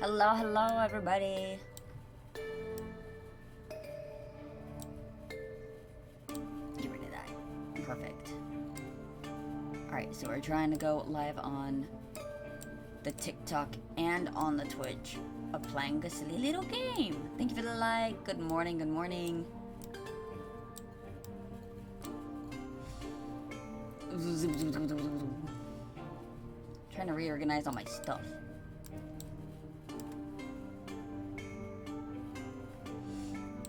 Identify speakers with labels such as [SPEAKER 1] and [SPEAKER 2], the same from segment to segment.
[SPEAKER 1] Hello, hello, everybody. Get rid of that. Perfect. Alright, so we're trying to go live on the TikTok and on the Twitch of playing a silly little game. Thank you for the like. Good morning, good morning. Trying to reorganize all my stuff.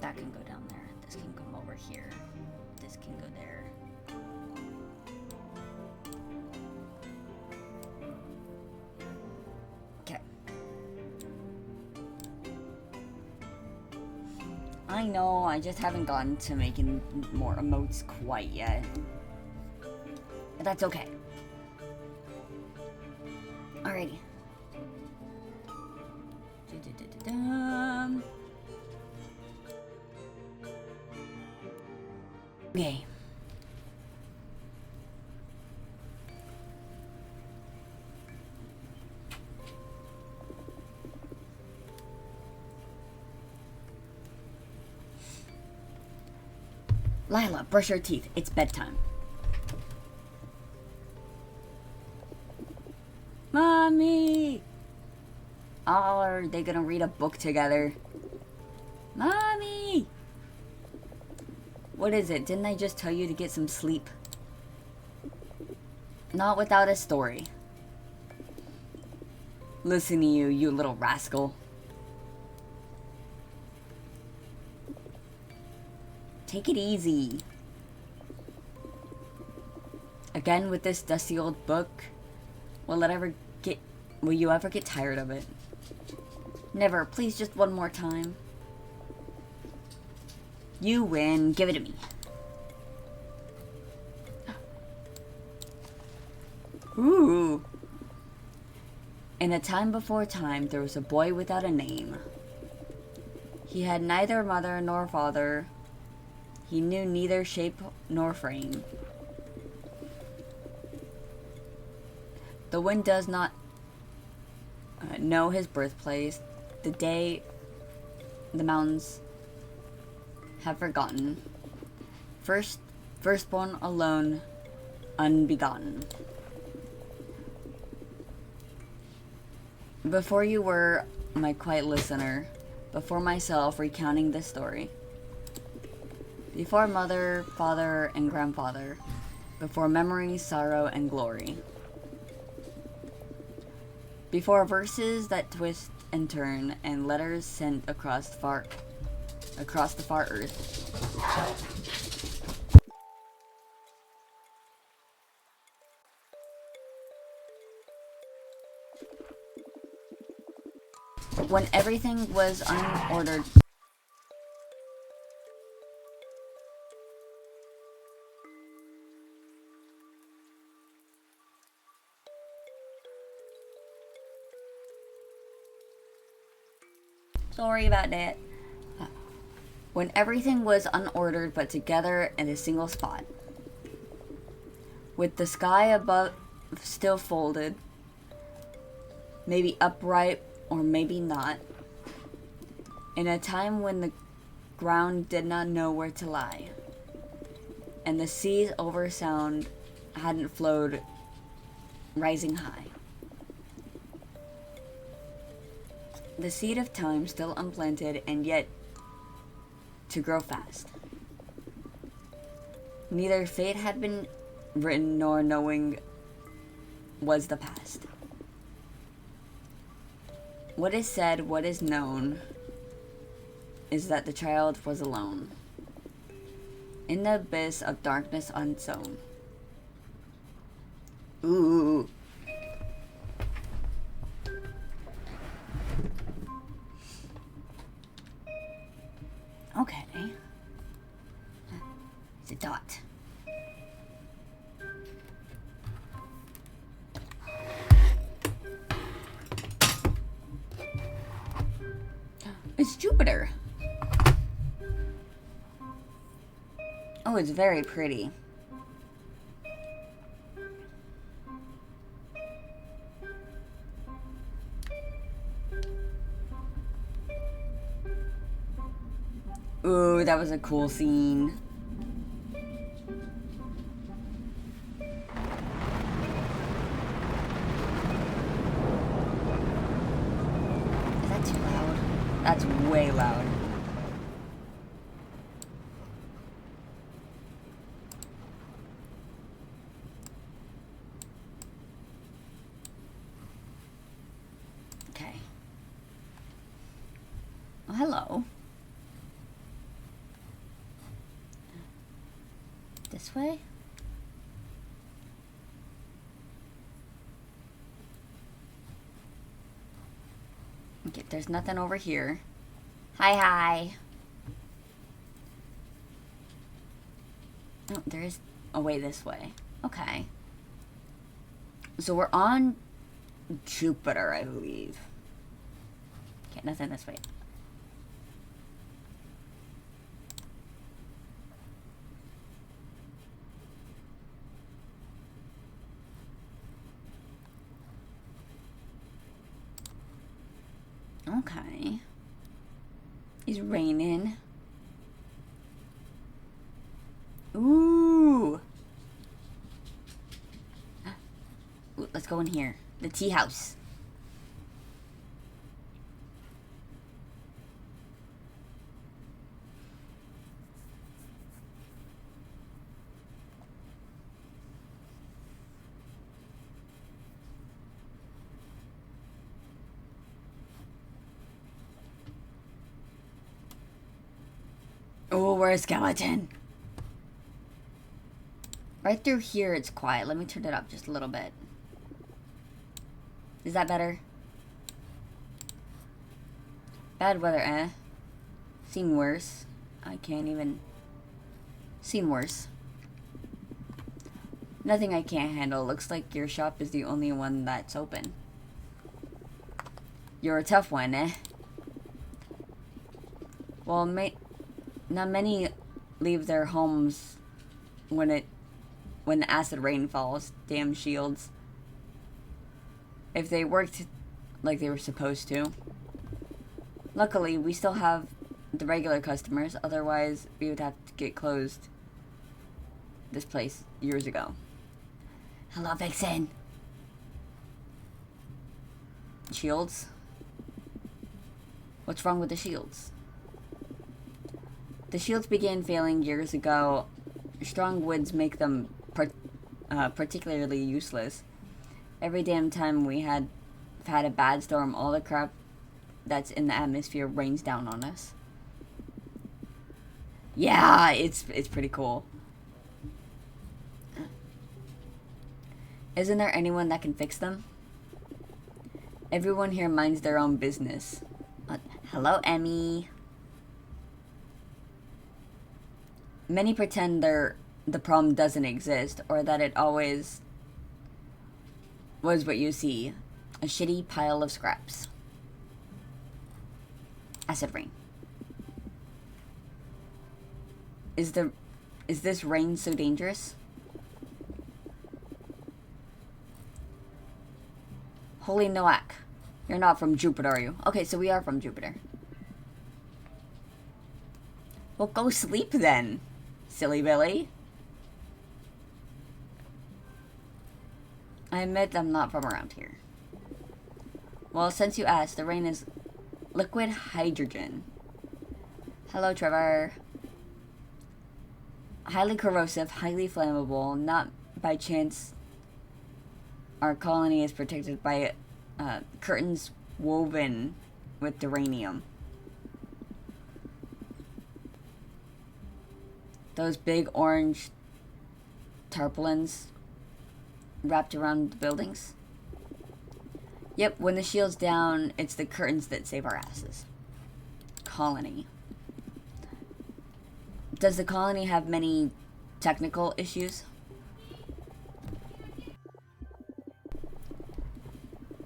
[SPEAKER 1] That can go down there. This can come over here. This can go there. Okay. I know, I just haven't gotten to making more emotes quite yet. But that's okay. Alrighty. Okay. Lila, brush your teeth. It's bedtime. Mommy! Oh, are they gonna read a book together? Mommy! What is it? Didn't I just tell you to get some sleep? Not without a story. Listen to you, you little rascal. Take it easy. Again with this dusty old book. Will you ever get tired of it? Never. Please, just one more time. You win. Give it to me. Ooh. In a time before time, there was a boy without a name. He had neither mother nor father. He knew neither shape nor frame. The wind does not know his birthplace. The day the mountains have forgotten. Firstborn alone, unbegotten. Before you were my quiet listener, before myself recounting this story, before mother, father, and grandfather, before memory, sorrow, and glory, before verses that twist and turn and letters sent across the far earth. When everything was unordered. Sorry about that. When everything was unordered but together in a single spot. With the sky above still folded, maybe upright or maybe not, in a time when the ground did not know where to lie, and the seas over sound hadn't flowed rising high. The seed of time still unplanted and yet to grow fast. Neither fate had been written nor knowing was the past. What is said, what is known, is that the child was alone, in the abyss of darkness unsown. Ooh. Okay. It's a dot. It's Jupiter. Oh, it's very pretty. Ooh, that was a cool scene. Is that too loud? That's way loud. Okay. Oh, hello. This way? Okay, there's nothing over here. Hi. Oh, there is a way this way. Okay. So we're on Jupiter, I believe. Okay, nothing this way. Okay. It's raining. Ooh. Let's go in here. The tea house. Oh, we're a skeleton. Right through here, it's quiet. Let me turn it up just a little bit. Is that better? Bad weather, eh? Seen worse. I can't even... Seen worse. Nothing I can't handle. Looks like your shop is the only one that's open. You're a tough one, eh? Well, not many leave their homes when the acid rain falls. Damn shields. If they worked like they were supposed to. Luckily, we still have the regular customers, otherwise we would have to get closed this place years ago. Hello, Vixen. Shields? What's wrong with the shields? The shields began failing years ago. Strong winds make them particularly useless. Every damn time we have had a bad storm, all the crap that's in the atmosphere rains down on us. Yeah, it's pretty cool. Isn't there anyone that can fix them? Everyone here minds their own business. Hello, Emmy. Many pretend the problem doesn't exist, or that it always was what you see. A shitty pile of scraps. Acid rain. Is this rain so dangerous? Holy Noak. You're not from Jupiter, are you? Okay, so we are from Jupiter. Well, go sleep then, silly Billy. I admit I'm not from around here. Well, since you asked, the rain is liquid hydrogen. Hello, Trevor. Highly corrosive, highly flammable. Not by chance our colony is protected by curtains woven with duranium. Those big orange tarpaulins wrapped around the buildings. Yep, when the shield's down, it's the curtains that save our asses. Colony. Does the colony have many technical issues?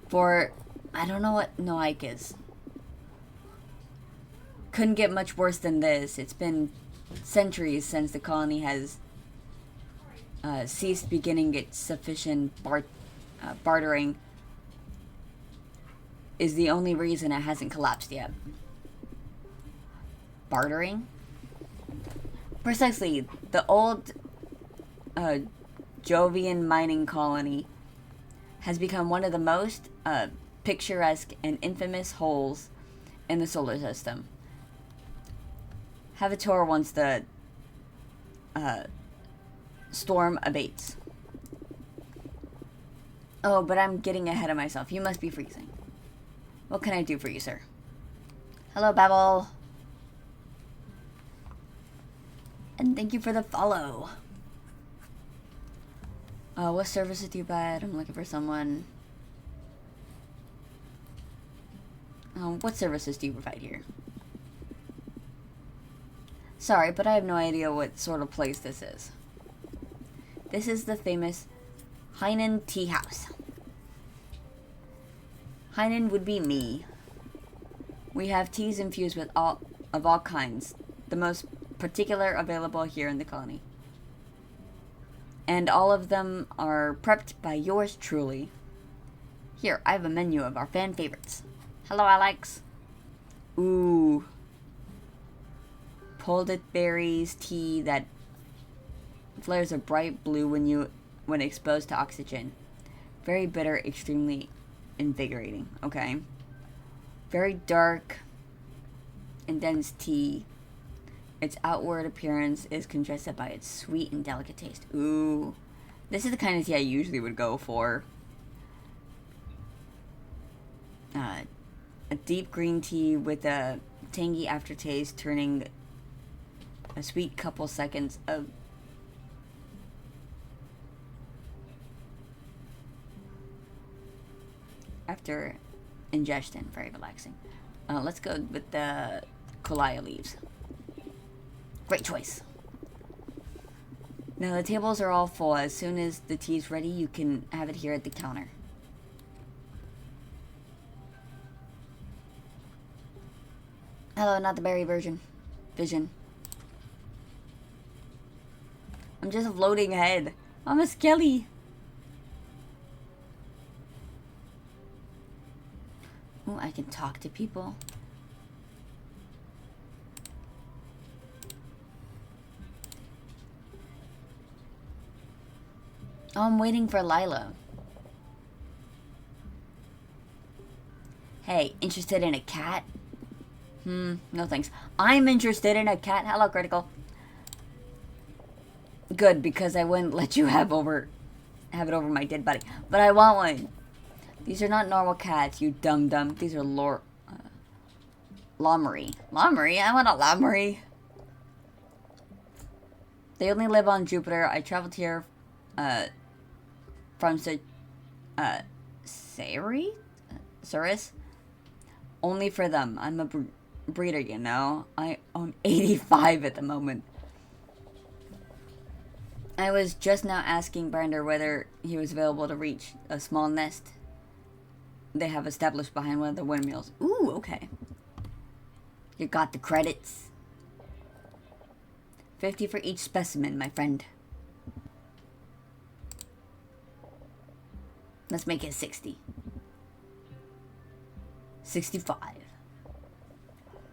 [SPEAKER 1] For, I don't know what Noik is. Couldn't get much worse than this. It's been centuries since the colony has ceased beginning its sufficient bartering. Is the only reason it hasn't collapsed yet. Bartering? Precisely. The old Jovian mining colony has become one of the most picturesque and infamous holes in the solar system. Have a tour once the storm abates. Oh, but I'm getting ahead of myself. You must be freezing. What can I do for you, sir? Hello, Babel. And thank you for the follow. What services do you provide? I'm looking for someone. What services do you provide here? Sorry, but I have no idea what sort of place this is. This is the famous Heinen Tea House. Heinen would be me. We have teas infused with all kinds, the most particular available here in the colony. And all of them are prepped by yours truly. Here, I have a menu of our fan favorites. Hello, Alex. Ooh. Pulled berries tea that flares a bright blue when exposed to oxygen. Very bitter, extremely invigorating. Okay. Very dark and dense tea. Its outward appearance is contrasted by its sweet and delicate taste. Ooh. This is the kind of tea I usually would go for. A deep green tea with a tangy aftertaste, turning a sweet couple seconds of after ingestion. Very relaxing. Let's go with the Kolaya leaves. Great choice. Now the tables are all full. As soon as the tea's ready, you can have it here at the counter. Hello, not the berry vision. I'm just a floating head. I'm a skelly. Ooh, I can talk to people. Oh, I'm waiting for Lila. Hey, interested in a cat? No thanks. I'm interested in a cat. Hello, Critical. Good, because I wouldn't let you have it over my dead body. But I want one. These are not normal cats, you dum-dum. These are Lommery. Lommery? I want a Lommery. They only live on Jupiter. I traveled here, from Ceres? Only for them. I'm a breeder, you know. I own 85 at the moment. I was just now asking Brander whether he was available to reach a small nest they have established behind one of the windmills. Ooh, okay. You got the credits. 50 for each specimen, my friend. Let's make it 60. 65.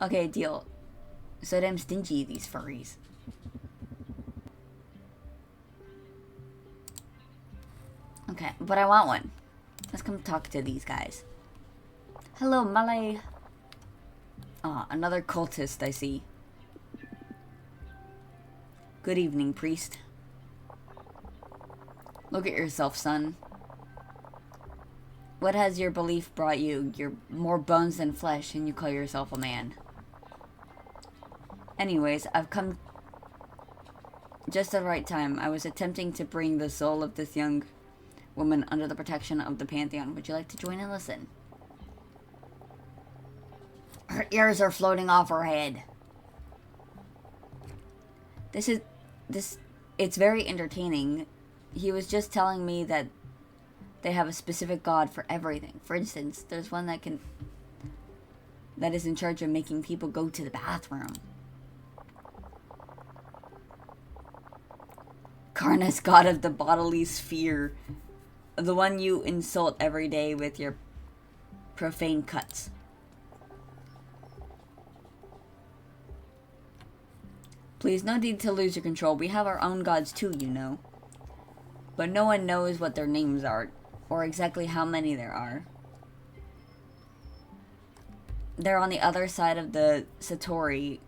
[SPEAKER 1] Okay, deal. So damn stingy, these furries. Okay, but I want one. Let's come talk to these guys. Hello, Malay. Ah, another cultist, I see. Good evening, priest. Look at yourself, son. What has your belief brought you? You're more bones than flesh, and you call yourself a man. Anyways, I've come just at the right time. I was attempting to bring the soul of this young woman under the protection of the Pantheon. Would you like to join and listen? Her ears are floating off her head. It's very entertaining. He was just telling me that they have a specific god for everything. For instance, there's one that is in charge of making people go to the bathroom. Karnas, god of the bodily sphere. The one you insult every day with your profane cuts. Please, no need to lose your control. We have our own gods too, you know. But no one knows what their names are, or exactly how many there are. They're on the other side of the Satori.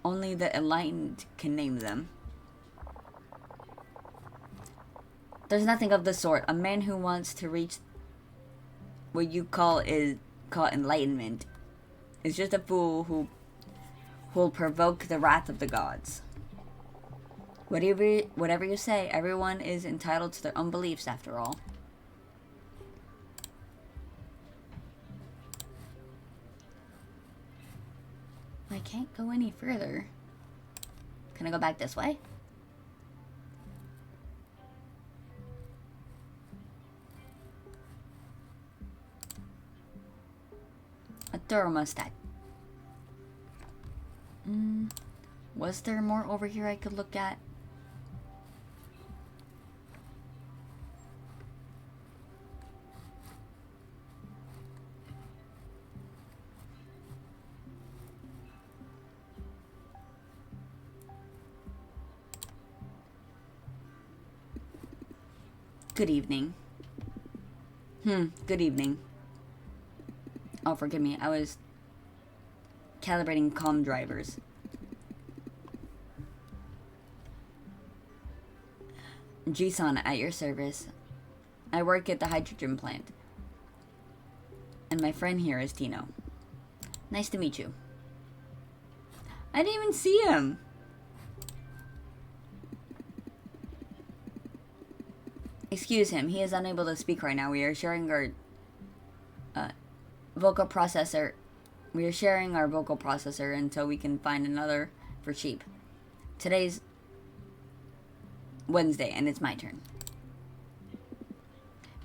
[SPEAKER 1] Only the enlightened can name them. There's nothing of the sort. A man who wants to reach what you call enlightenment is just a fool who will provoke the wrath of the gods. Whatever you say, everyone is entitled to their own beliefs after all. I can't go any further. Can I go back this way? A thermostat. Was there more over here I could look at? Good evening. Good evening. Oh, forgive me. I was calibrating comm drivers. Jisan, at your service. I work at the hydrogen plant. And my friend here is Tino. Nice to meet you. I didn't even see him. Excuse him. He is unable to speak right now. We are sharing our vocal processor. We are sharing our vocal processor until we can find another for cheap. Today's Wednesday, and it's my turn.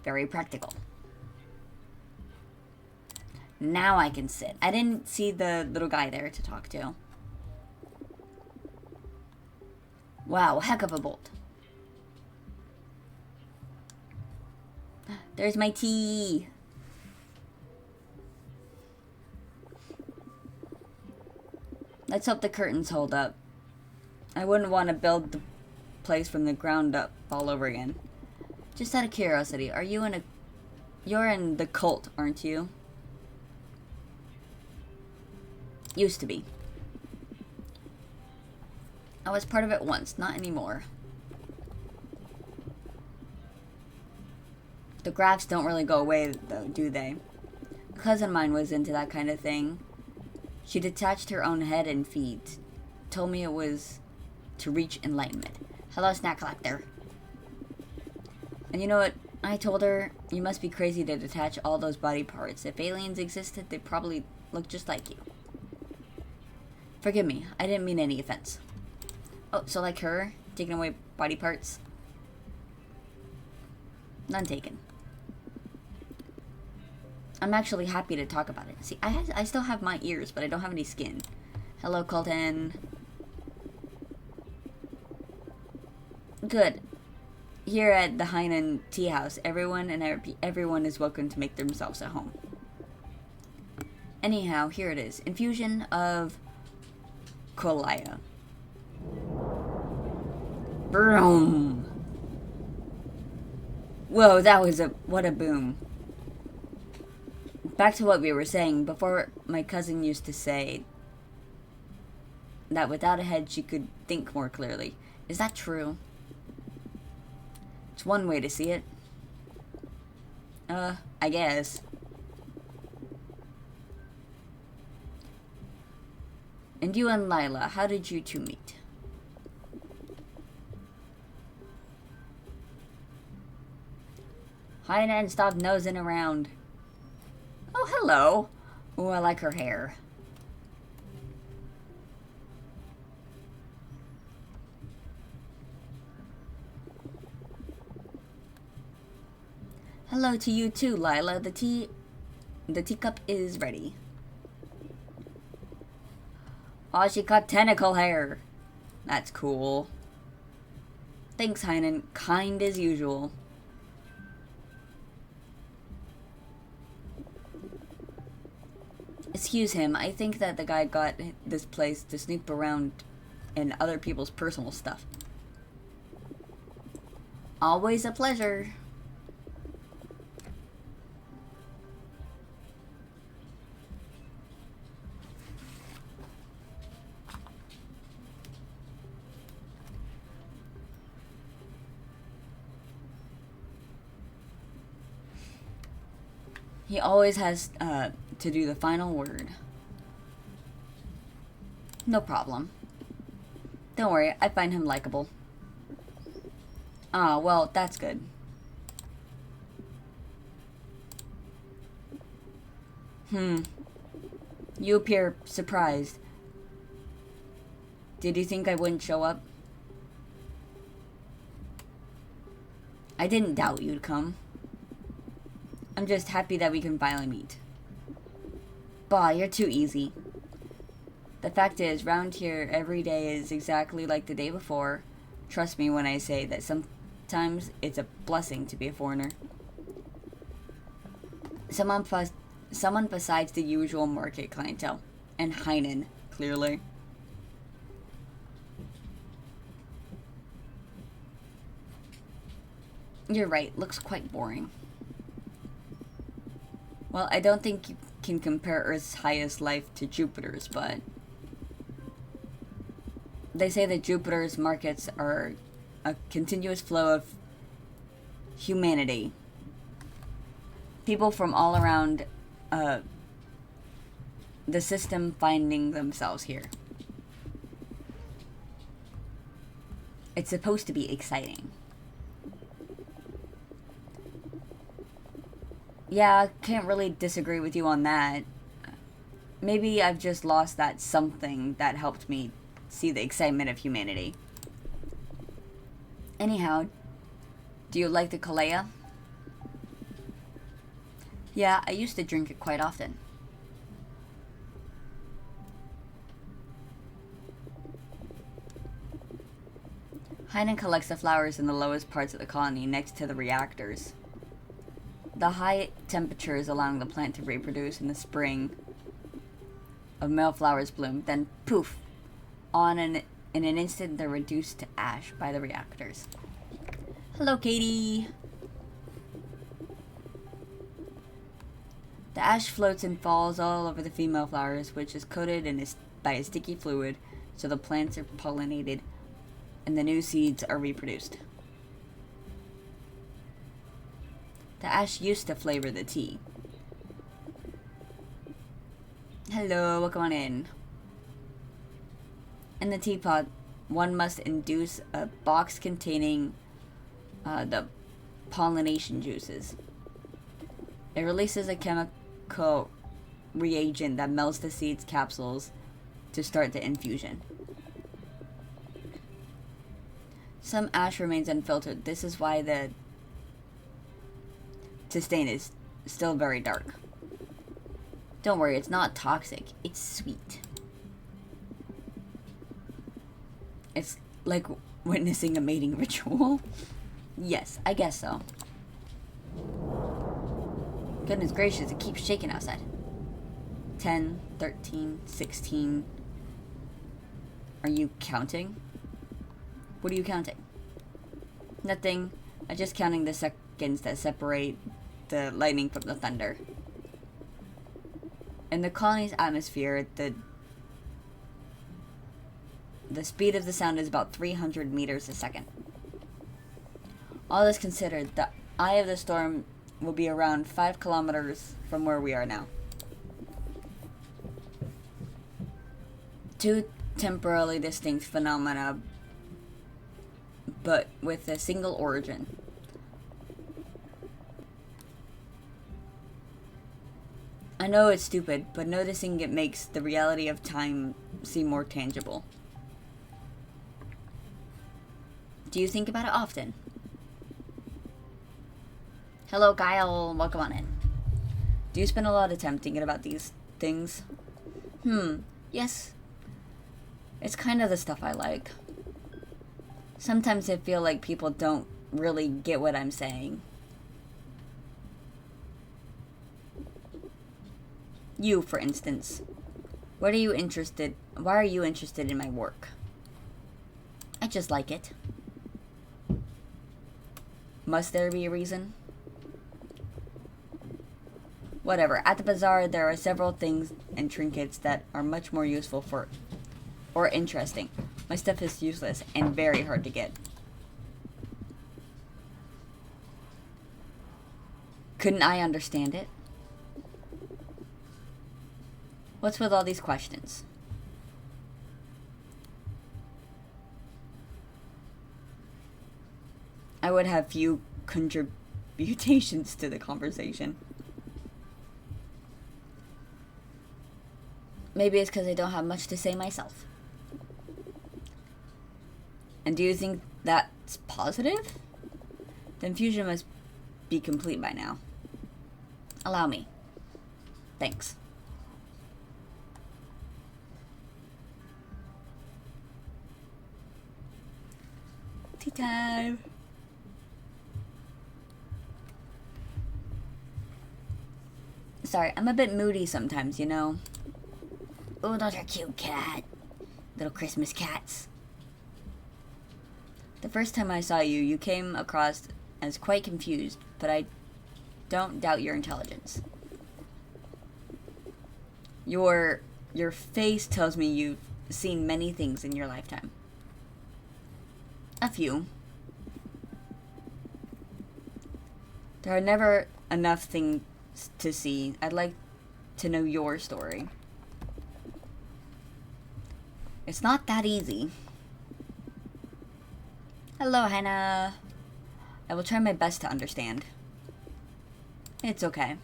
[SPEAKER 1] Very practical. Now I can sit. I didn't see the little guy there to talk to. Wow, heck of a bolt. There's my tea. Let's hope the curtains hold up. I wouldn't want to build the place from the ground up all over again. Just out of curiosity, are you in a... You're in the cult, aren't you? Used to be. I was part of it once, not anymore. The graphs don't really go away, though, do they? A cousin of mine was into that kind of thing. She detached her own head and feet. Told me it was to reach enlightenment. Hello, Snack Collector. And you know what? I told her, you must be crazy to detach all those body parts. If aliens existed, they'd probably look just like you. Forgive me, I didn't mean any offense. Oh, so like her, taking away body parts? None taken. I'm actually happy to talk about it. See, I still have my ears, but I don't have any skin. Hello, Colton. Good. Here at the Hainan Tea House, everyone is welcome to make themselves at home. Anyhow, here it is. Infusion of Kolaya. Boom. Whoa, that was what a boom. Back to what we were saying, before my cousin used to say that without a head she could think more clearly. Is that true? It's one way to see it. I guess. And you and Lila, how did you two meet? Hainan, stop nosing around. Oh, hello. Oh, I like her hair. Hello to you too, Lila. The teacup is ready. Oh, she cut tentacle hair. That's cool. Thanks, Hainan. Kind as usual. Excuse him, I think that the guy got this place to snoop around in other people's personal stuff. Always a pleasure. He always has to do the final word. No problem. Don't worry, I find him likable. Ah, well, that's good. You appear surprised. Did you think I wouldn't show up? I didn't doubt you'd come. I'm just happy that we can finally meet. Bah, you're too easy. The fact is, round here, every day is exactly like the day before. Trust me when I say that sometimes it's a blessing to be a foreigner. Someone besides the usual market clientele. And Hainan, clearly. You're right, looks quite boring. Well, I don't think you can compare Earth's highest life to Jupiter's, but they say that Jupiter's markets are a continuous flow of humanity. People from all around the system finding themselves here. It's supposed to be exciting. Yeah, I can't really disagree with you on that. Maybe I've just lost that something that helped me see the excitement of humanity. Anyhow, do you like the Kalea? Yeah, I used to drink it quite often. Heinen collects the flowers in the lowest parts of the colony next to the reactors. The high temperatures allowing the plant to reproduce in the spring of male flowers bloom, then poof, in an instant they're reduced to ash by the reactors. Hello, Katie! The ash floats and falls all over the female flowers, which is coated by a sticky fluid, so the plants are pollinated and the new seeds are reproduced. The ash used to flavor the tea. Hello, welcome on in. In the teapot, one must induce a box containing the pollination juices. It releases a chemical reagent that melts the seeds capsules to start the infusion. Some ash remains unfiltered. This is why the stain is still very dark. Don't worry, it's not toxic. It's sweet. It's like witnessing a mating ritual. Yes, I guess so. Goodness gracious, it keeps shaking outside. 10, 13, 16. Are you counting? What are you counting? Nothing. I'm just counting the seconds that separate the lightning from the thunder. In the colony's atmosphere, the speed of the sound is about 300 meters a second. All this considered, the eye of the storm will be around 5 kilometers from where we are now. Two temporarily distinct phenomena, but with a single origin. I know it's stupid, but noticing it makes the reality of time seem more tangible. Do you think about it often? Hello, Kyle. Welcome on in. Do you spend a lot of time thinking about these things? Yes. It's kind of the stuff I like. Sometimes I feel like people don't really get what I'm saying. You, for instance. Why are you interested in my work? I just like it. Must there be a reason? Whatever. At the bazaar, there are several things and trinkets that are much more useful or interesting. My stuff is useless and very hard to get. Couldn't I understand it? What's with all these questions? I would have few contributions to the conversation. Maybe it's because I don't have much to say myself. And do you think that's positive? The infusion must be complete by now. Allow me. Thanks. Tea time. Sorry, I'm a bit moody sometimes, you know. Oh, those are cute cat. Little Christmas cats. The first time I saw you, you came across as quite confused, but I don't doubt your intelligence. Your face tells me you've seen many things in your lifetime. A few. There are never enough things to see. I'd like to know your story. It's not that easy. Hello, Hannah. I will try my best to understand. It's okay.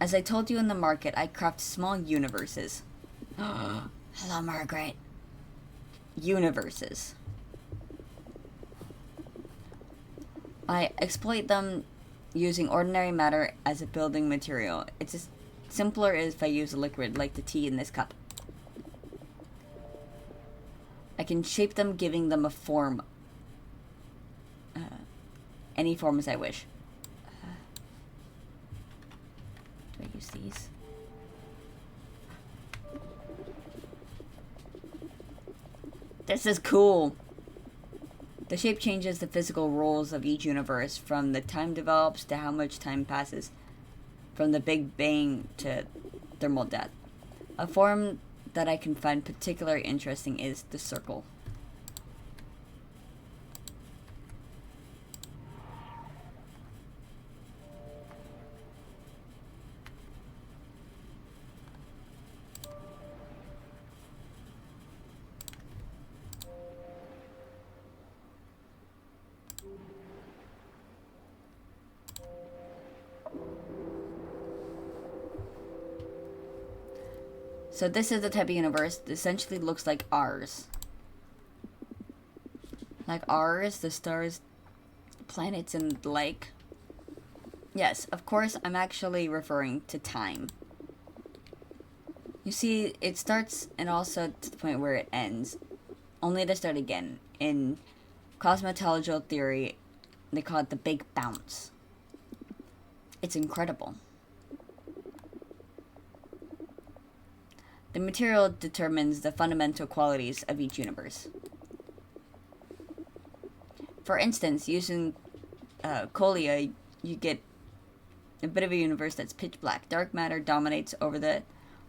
[SPEAKER 1] As I told you in the market, I craft small universes. Hello, Margaret. Universes. I exploit them using ordinary matter as a building material. It's as simpler as if I use a liquid like the tea in this cup. I can shape them, giving them a form. Any form as I wish. Do I use these? This is cool. The shape changes the physical rules of each universe, from the time develops to how much time passes, from the Big Bang to thermal death. A form that I can find particularly interesting is the circle. So this is the type of universe that essentially looks like ours. Like ours, the stars, planets, and the like. Yes, of course, I'm actually referring to time. You see, it starts and also to the point where it ends, only to start again. In cosmological theory, they call it the Big Bounce. It's incredible. The material determines the fundamental qualities of each universe. For instance, using Colia, you get a bit of a universe that's pitch black. Dark matter dominates over the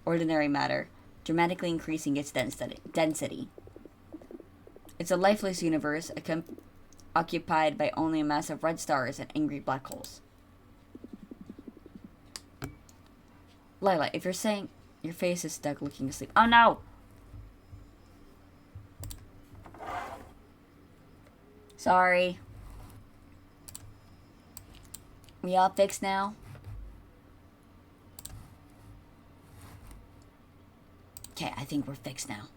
[SPEAKER 1] ordinary matter, dramatically increasing its density. It's a lifeless universe occupied by only a mass of red stars and angry black holes. Lila, if you're saying your face is stuck looking asleep. Oh no! Sorry. We all fixed now? Okay, I think we're fixed now.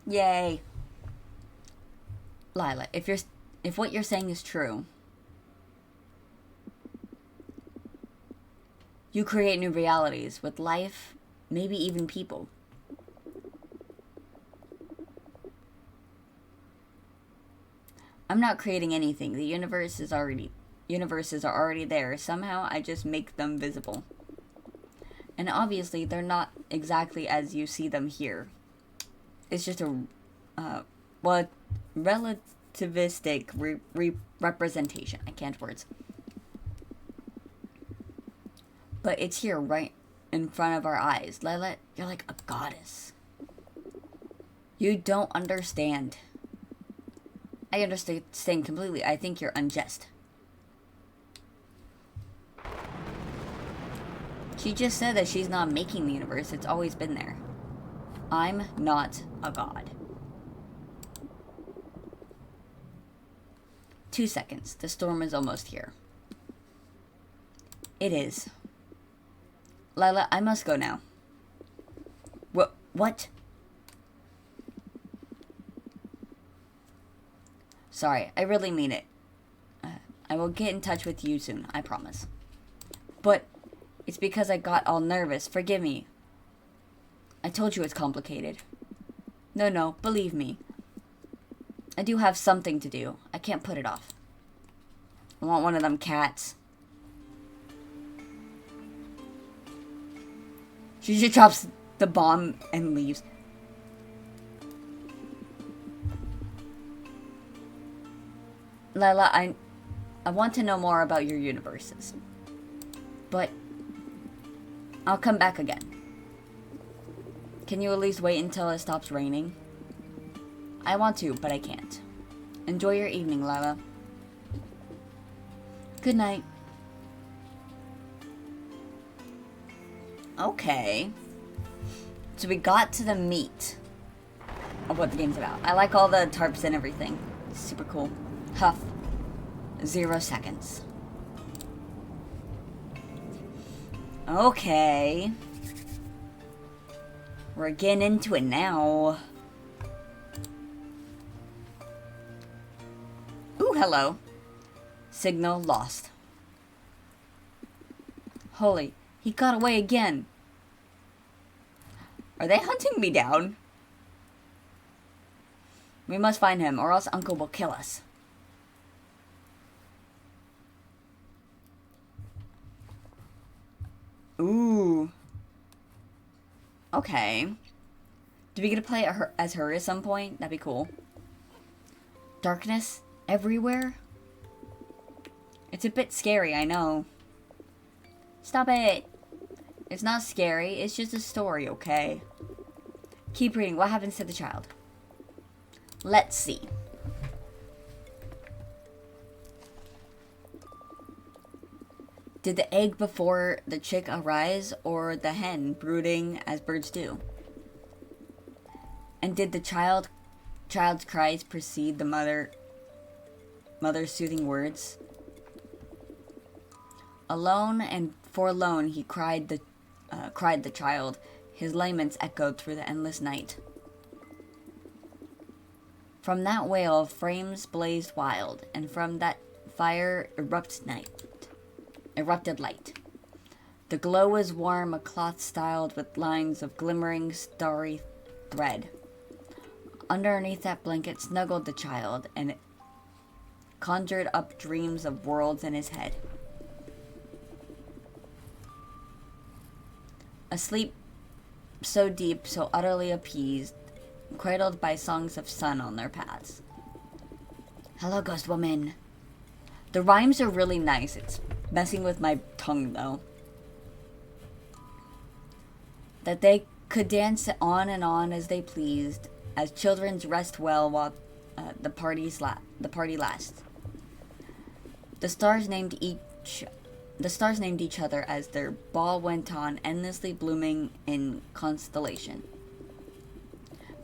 [SPEAKER 1] Yay. Lila, if what you're saying is true, you create new realities with life, maybe even people. I'm not creating anything. The universes are already there. Somehow I just make them visible. And obviously they're not exactly as you see them here. It's just a relativistic representation. I can't words. But it's here, right in front of our eyes. Lila, you're like a goddess. You don't understand. I understand completely. I think you're unjust. She just said that she's not making the universe. It's always been there. I'm not a god. 2 seconds. The storm is almost here. It is. Lila, I must go now. What? Sorry, I really mean it. I will get in touch with you soon, I promise. But it's because I got all nervous. Forgive me. I told you it's complicated. No, believe me. I do have something to do. I can't put it off. I want one of them cats. She just drops the bomb and leaves. Lila, I want to know more about your universes. But I'll come back again. Can you at least wait until it stops raining? I want to, but I can't. Enjoy your evening, Lila. Good night. Okay. So we got to the meat of what the game's about. I like all the tarps and everything. It's super cool. Huff. 0 seconds. Okay. We're getting into it now. Ooh, hello. Signal lost. Holy, he got away again. Are they hunting me down? We must find him, or else Uncle will kill us. Ooh. Okay. Do we get to play as her at some point? That'd be cool. Darkness everywhere? It's a bit scary, I know. Stop it! It's not scary, it's just a story, okay? Keep reading. What happens to the child? Let's see. Did the egg before the chick arise, or the hen brooding as birds do? And did the child's cries precede the mother's soothing words? Alone and forlorn he cried the child. His laments echoed through the endless night. From that wail flames blazed wild, and from that fire erupted light. The glow was warm, a cloth styled with lines of glimmering starry thread. Underneath that blanket snuggled the child, and it conjured up dreams of worlds in his head. Asleep so deep, so utterly appeased, cradled by songs of sun on their paths. Hello, ghost woman. The rhymes are really nice. It's messing with my tongue, though. That they could dance on and on as they pleased, as children's rest well while the party lasts. The stars named each other as their ball went on, endlessly blooming in constellation.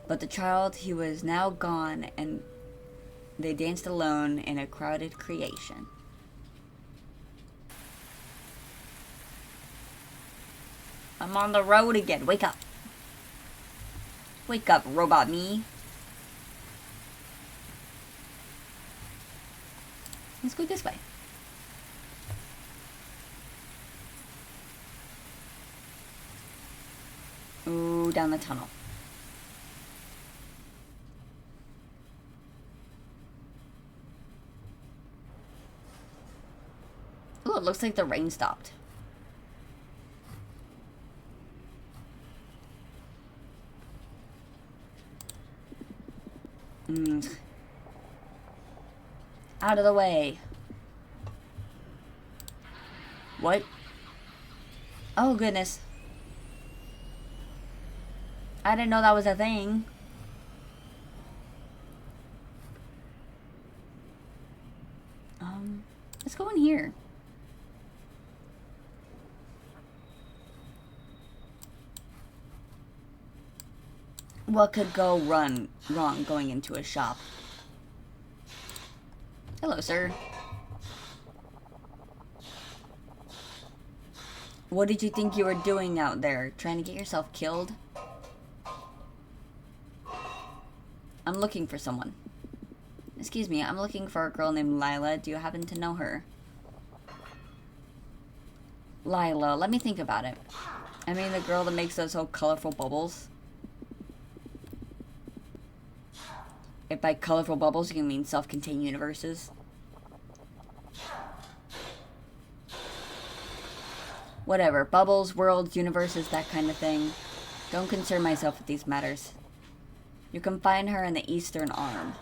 [SPEAKER 1] But the child, he was now gone, and they danced alone in a crowded creation. I'm on the road again. Wake up. Wake up, robot me. Let's go this way. Ooh, down the tunnel. Ooh, it looks like the rain stopped. Out of the way. What? Oh, goodness. I didn't know that was a thing. Let's go in here. What could go wrong going into a shop? Hello, sir. What did you think you were doing out there? Trying to get yourself killed? I'm looking for someone. Excuse me, I'm looking for a girl named Lila. Do you happen to know her? Lila, let me think about it. I mean, the girl that makes those whole colorful bubbles. If by colorful bubbles you mean self-contained universes. Whatever. Bubbles, worlds, universes, that kind of thing. Don't concern myself with these matters. You can find her in the eastern arm.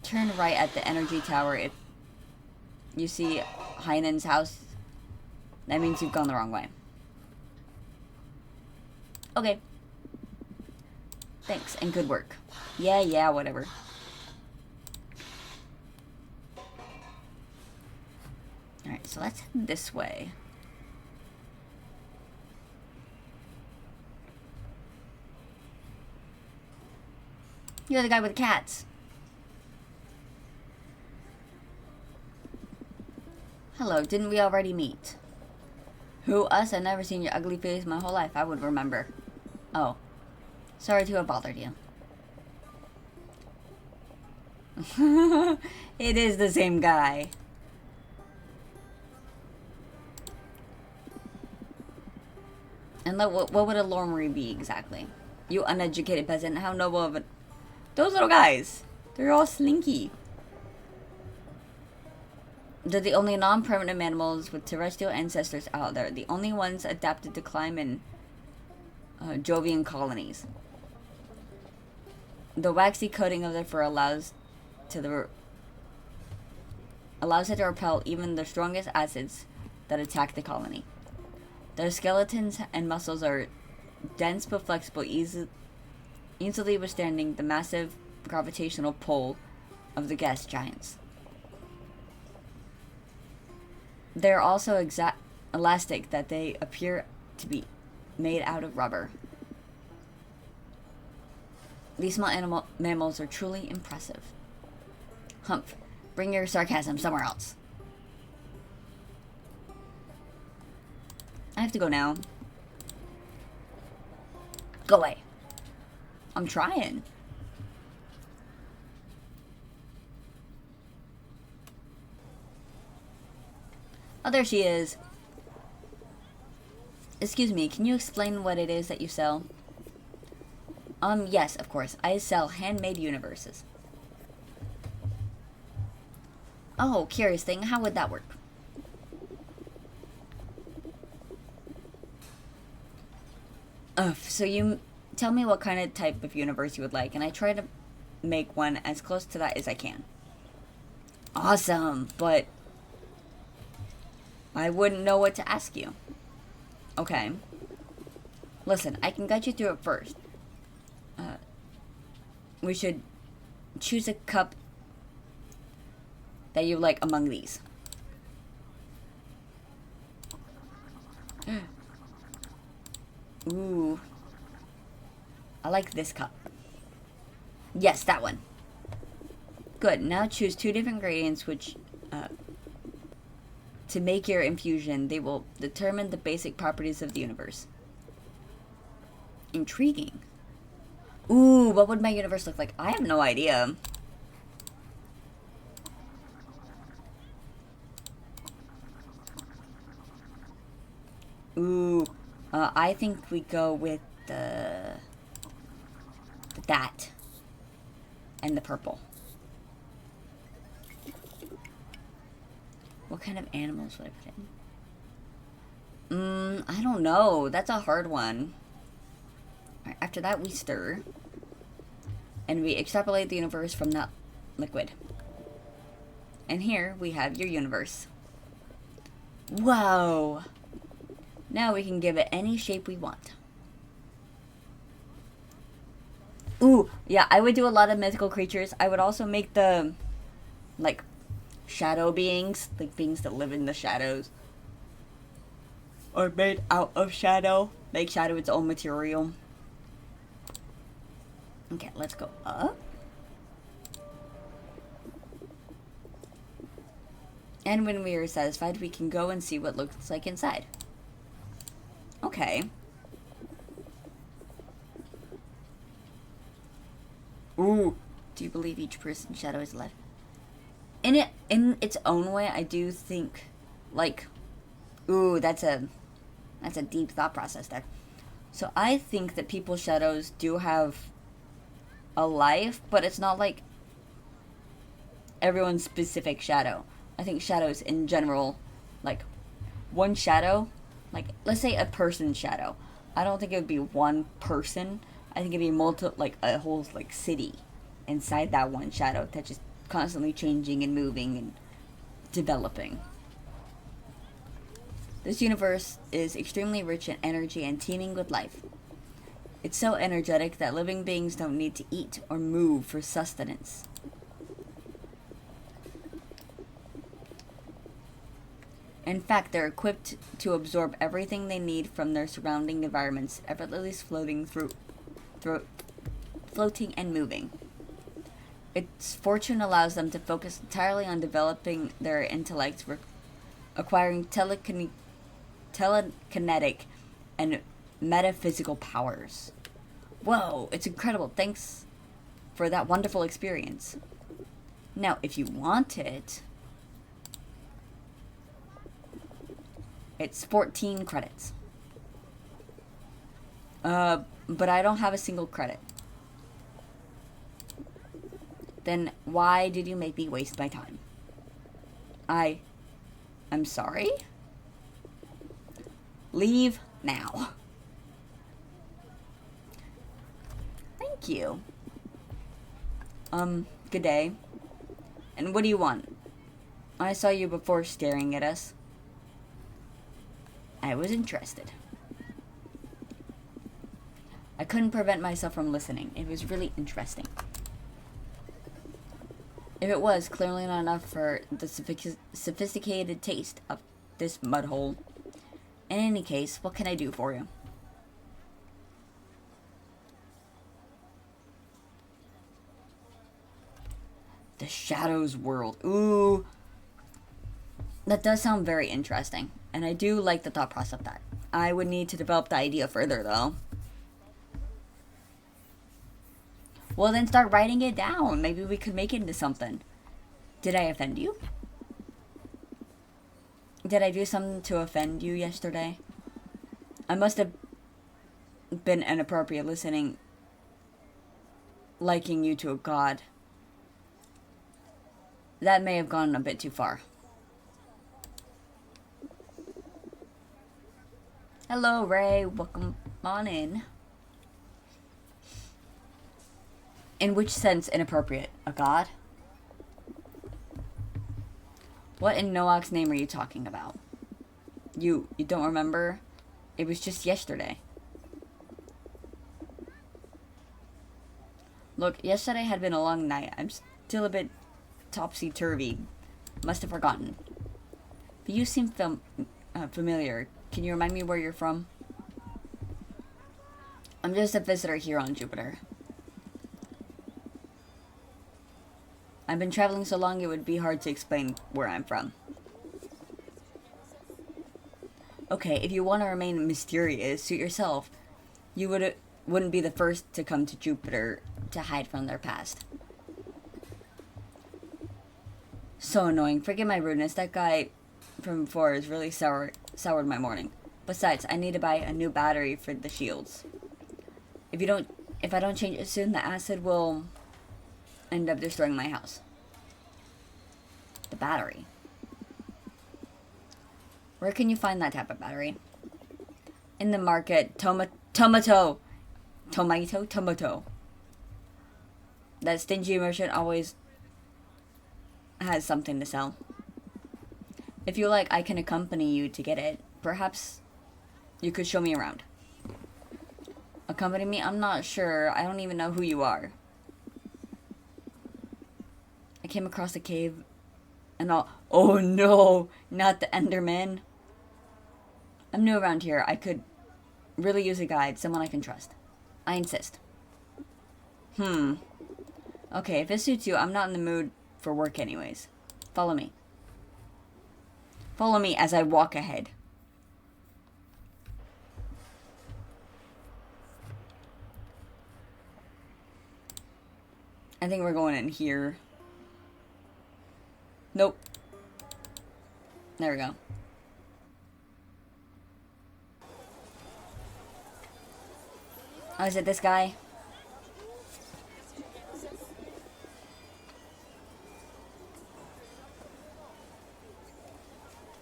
[SPEAKER 1] Turn right at the energy tower if you see Heinen's house. That means you've gone the wrong way. Okay. Thanks, and good work. Yeah, whatever. Alright, so let's head this way. You're the guy with the cats. Hello, didn't we already meet? Who, us? I've never seen your ugly face my whole life. I would remember. Oh. Sorry to have bothered you. It is the same guy. And what would a Lormery be exactly? You uneducated peasant, how noble of it. Those little guys, they're all slinky. They're the only non-permanent mammals with terrestrial ancestors out there. The only ones adapted to climb in Jovian colonies. The waxy coating of their fur allows it to repel even the strongest acids that attack the colony. Their skeletons and muscles are dense but flexible, easily withstanding the massive gravitational pull of the gas giants. They are also elastic that they appear to be made out of rubber. These small mammals are truly impressive. Humph, bring your sarcasm somewhere else. I have to go now. Go away. I'm trying. Oh, there she is. Excuse me, can you explain what it is that you sell? Yes, of course. I sell handmade universes. Oh, curious thing. How would that work? So you tell me what kind of type of universe you would like, and I try to make one as close to that as I can. Awesome, but I wouldn't know what to ask you. Okay. Listen, I can guide you through it first. We should choose a cup that you like among these. Ooh. I like this cup. Yes, that one. Good. Now choose 2 different ingredients which to make your infusion. They will determine the basic properties of the universe. Intriguing. Ooh, what would my universe look like? I have no idea. Ooh, I think we go with that and the purple. What kind of animals would I put in? I don't know. That's a hard one. Alright, after that, we stir. And we extrapolate the universe from that liquid. And here we have your universe. Whoa! Now we can give it any shape we want. Ooh, yeah, I would do a lot of mythical creatures. I would also make the, like, shadow beings. Like, beings that live in the shadows. Or made out of shadow. Make shadow its own material. Okay, let's go up. And when we are satisfied, we can go and see what looks like inside. Okay. Ooh. Do you believe each person's shadow is alive? In its own way, I do think, like, ooh, that's a deep thought process there. So I think that people's shadows do have a life, but it's not like everyone's specific shadow. I think shadows in general, like, one shadow, like, let's say a person's shadow. I don't think it would be one person. I think it'd be like, a whole, like, city inside that one shadow that's just constantly changing and moving and developing. This universe is extremely rich in energy and teeming with life. It's so energetic that living beings don't need to eat or move for sustenance. In fact, they're equipped to absorb everything they need from their surrounding environments, effortlessly floating and moving. Its fortune allows them to focus entirely on developing their intellects, acquiring telekinetic and metaphysical powers. Whoa, it's incredible. Thanks for that wonderful experience. Now, if you want it, it's 14 credits. But I don't have a single credit. Then why did you make me waste my time? I'm sorry? Leave now. Thank you. Good day. And what do you want? I saw you before staring at us. I was interested. I couldn't prevent myself from listening. It was really interesting. If it was, clearly not enough for the sophisticated taste of this mudhole. In any case, what can I do for you? The Shadows World. Ooh. That does sound very interesting. And I do like the thought process of that. I would need to develop the idea further, though. Well, then start writing it down. Maybe we could make it into something. Did I offend you? Did I do something to offend you yesterday? I must have been inappropriate listening, liking you to a god. That may have gone a bit too far. Hello, Ray. Welcome on in. In which sense inappropriate? A god? What in Noak's name are you talking about? You don't remember? It was just yesterday. Look, yesterday had been a long night. I'm still a bit topsy-turvy. Must have forgotten. But you seem familiar. Can you remind me where you're from? I'm just a visitor here on Jupiter. I've been traveling so long it would be hard to explain where I'm from. Okay, if you want to remain mysterious, suit yourself. You wouldn't be the first to come to Jupiter to hide from their past. So annoying. Forgive my rudeness. That guy from before is really soured my morning. Besides, I need to buy a new battery for the shields. If I don't change it soon, the acid will end up destroying my house. The battery. Where can you find that type of battery? In the market. Tomato. That stingy merchant always has something to sell. If you like, I can accompany you to get it. Perhaps you could show me around. Accompany me? I'm not sure. I don't even know who you are. I came across a cave and all. Oh no, not the Enderman. I'm new around here. I could really use a guide, someone I can trust. I insist. Okay, if it suits you, I'm not in the mood for work anyways. Follow me. Follow me as I walk ahead. I think we're going in here. Nope. There we go. Oh, is it this guy?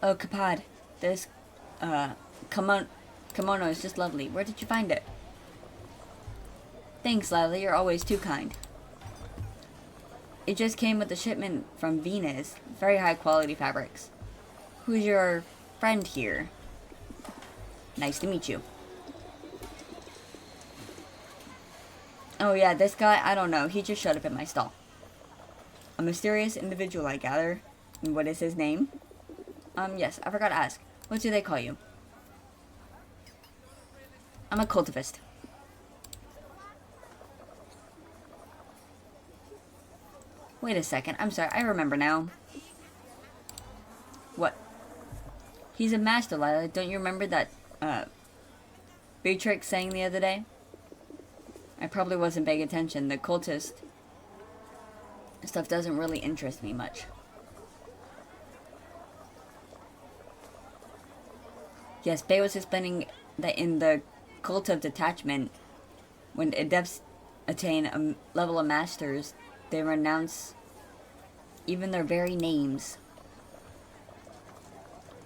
[SPEAKER 1] Oh, Kapad. This, kimono is just lovely. Where did you find it? Thanks, Lily. You're always too kind. It just came with a shipment from Venus. Very high quality fabrics. Who's your friend here? Nice to meet you. Oh yeah, this guy, I don't know. He just showed up at my stall. A mysterious individual, I gather. And what is his name? Yes, I forgot to ask. What do they call you? I'm a cultivist. Wait a second. I'm sorry. I remember now. What? He's a master, Lila. Don't you remember that, Beatrix saying the other day? I probably wasn't paying attention. The cultist stuff doesn't really interest me much. Yes, Bay was explaining that in the cult of detachment, when adepts attain a level of masters, they renounce even their very names.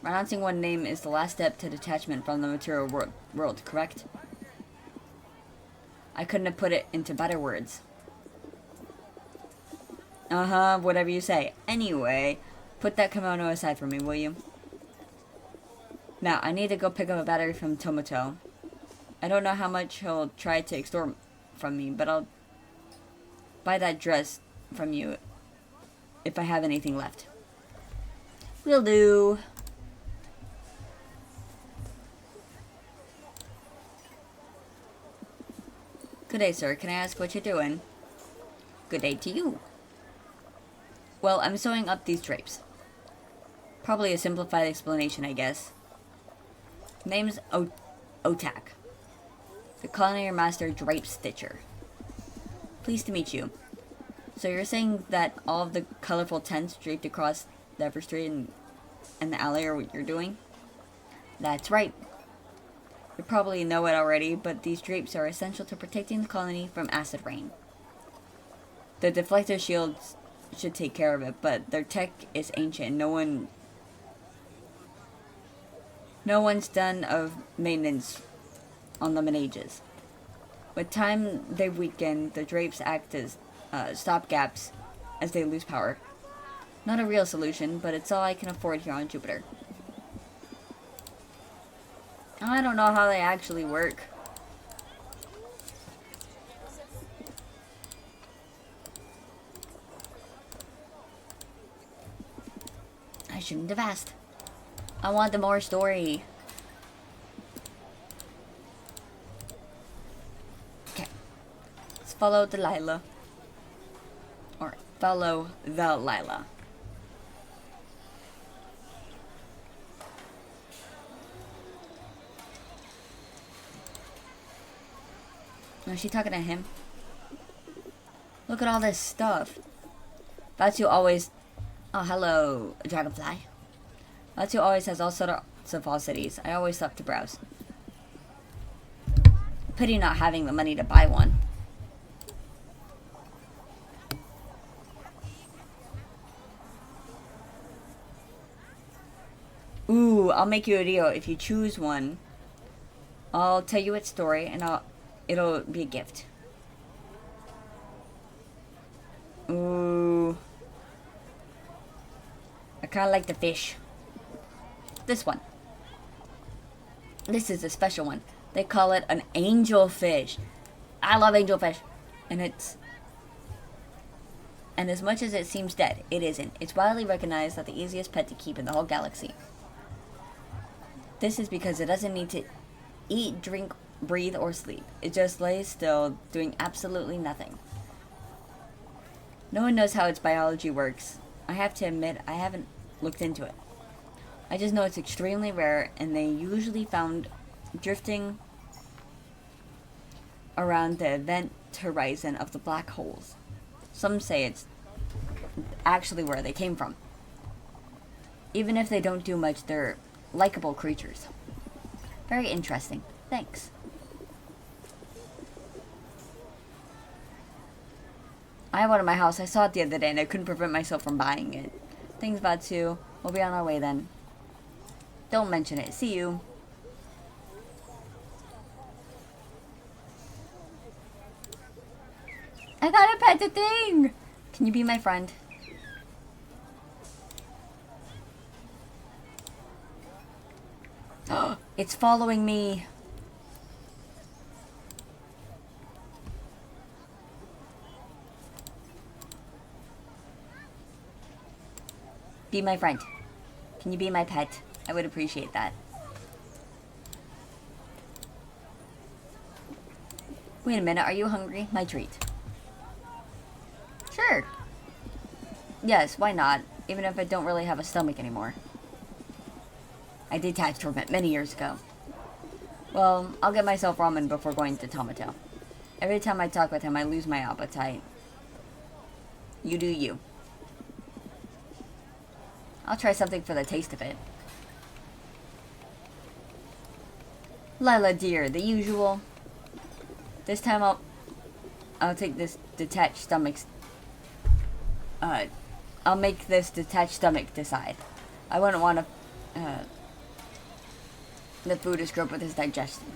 [SPEAKER 1] Renouncing one name is the last step to detachment from the material world, correct? I couldn't have put it into better words. Uh-huh, whatever you say. Anyway, put that kimono aside for me, will you? Now, I need to go pick up a battery from Tomoto. I don't know how much he'll try to extort from me, but I'll buy that dress from you if I have anything left. Will do. Good day, sir. Can I ask what you're doing? Good day to you. Well, I'm sewing up these drapes. Probably a simplified explanation, I guess. Name's Otak. The culinary master drape stitcher. Pleased to meet you. So you're saying that all of the colorful tents draped across the upper street and the alley are what you're doing? That's right. You probably know it already, but these drapes are essential to protecting the colony from acid rain. The deflector shields should take care of it, but their tech is ancient. No one's done of maintenance on them in ages. With time they weaken, the drapes act as stopgaps as they lose power. Not a real solution, but it's all I can afford here on Jupiter. I don't know how they actually work. I shouldn't have asked. I want the more story. Okay. Let's follow Delilah. Or follow the Lila. Is she talking to him? Look at all this stuff. Batsu always... Oh, hello, Dragonfly. Batsu always has all sorts of falsities. I always love to browse. Pity not having the money to buy one. Ooh, I'll make you a deal. If you choose one, I'll tell you its story and it'll be a gift. Ooh. I kinda like the fish. This one. This is a special one. They call it an angelfish. I love angelfish. And as much as it seems dead, it isn't. It's widely recognized as the easiest pet to keep in the whole galaxy. This is because it doesn't need to eat, drink, breathe, or sleep. It just lays still, doing absolutely nothing. No one knows how its biology works. I have to admit, I haven't looked into it. I just know it's extremely rare, and they usually found drifting around the event horizon of the black holes. Some say it's actually where they came from. Even if they don't do much, they're likable creatures. Very interesting. Thanks. I have one in my house. I saw it the other day and I couldn't prevent myself from buying it. Thanks, Batsu. We'll be on our way then. Don't mention it. See you. I got a pet the thing! Can you be my friend? It's following me. Be my friend. Can you be my pet? I would appreciate that. Wait a minute, are you hungry? My treat. Sure. Yes, why not? Even if I don't really have a stomach anymore. I detached from it many years ago. Well, I'll get myself ramen before going to Tomato. Every time I talk with him, I lose my appetite. You do you. I'll try something for the taste of it. Lila dear, the usual. This time I'll take this detached stomach's I'll make this detached stomach decide. I wouldn't want to the food is screwed with his digestion.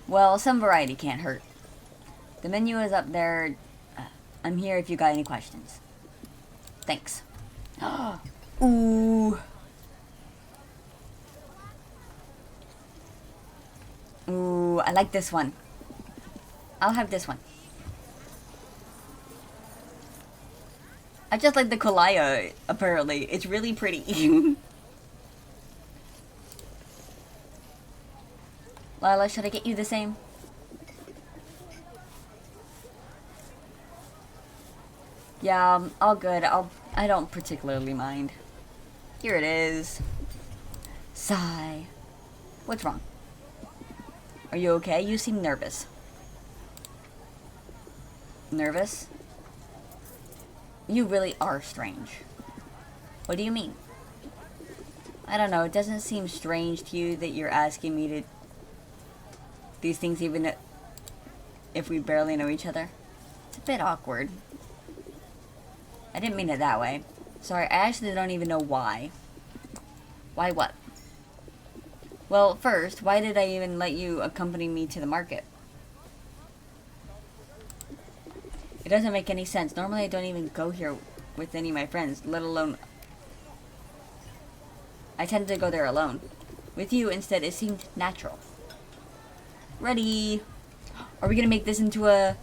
[SPEAKER 1] Well, some variety can't hurt. The menu is up there. I'm here if you got any questions. Thanks. Ooh. Ooh, I like this one. I'll have this one. I just like the Kolaya, apparently. It's really pretty. Lila, should I get you the same? Yeah, all good. I don't particularly mind. Here it is. Sigh. What's wrong? Are you okay? You seem nervous. Nervous? You really are strange. What do you mean? I don't know. It doesn't seem strange to you that you're asking me to these things even if we barely know each other. It's a bit awkward. I didn't mean it that way. Sorry, I actually don't even know why. Why what? Well, first, why did I even let you accompany me to the market? It doesn't make any sense. Normally I don't even go here with any of my friends, let alone... I tend to go there alone. With you, instead, it seemed natural. Ready? Are we gonna make this into a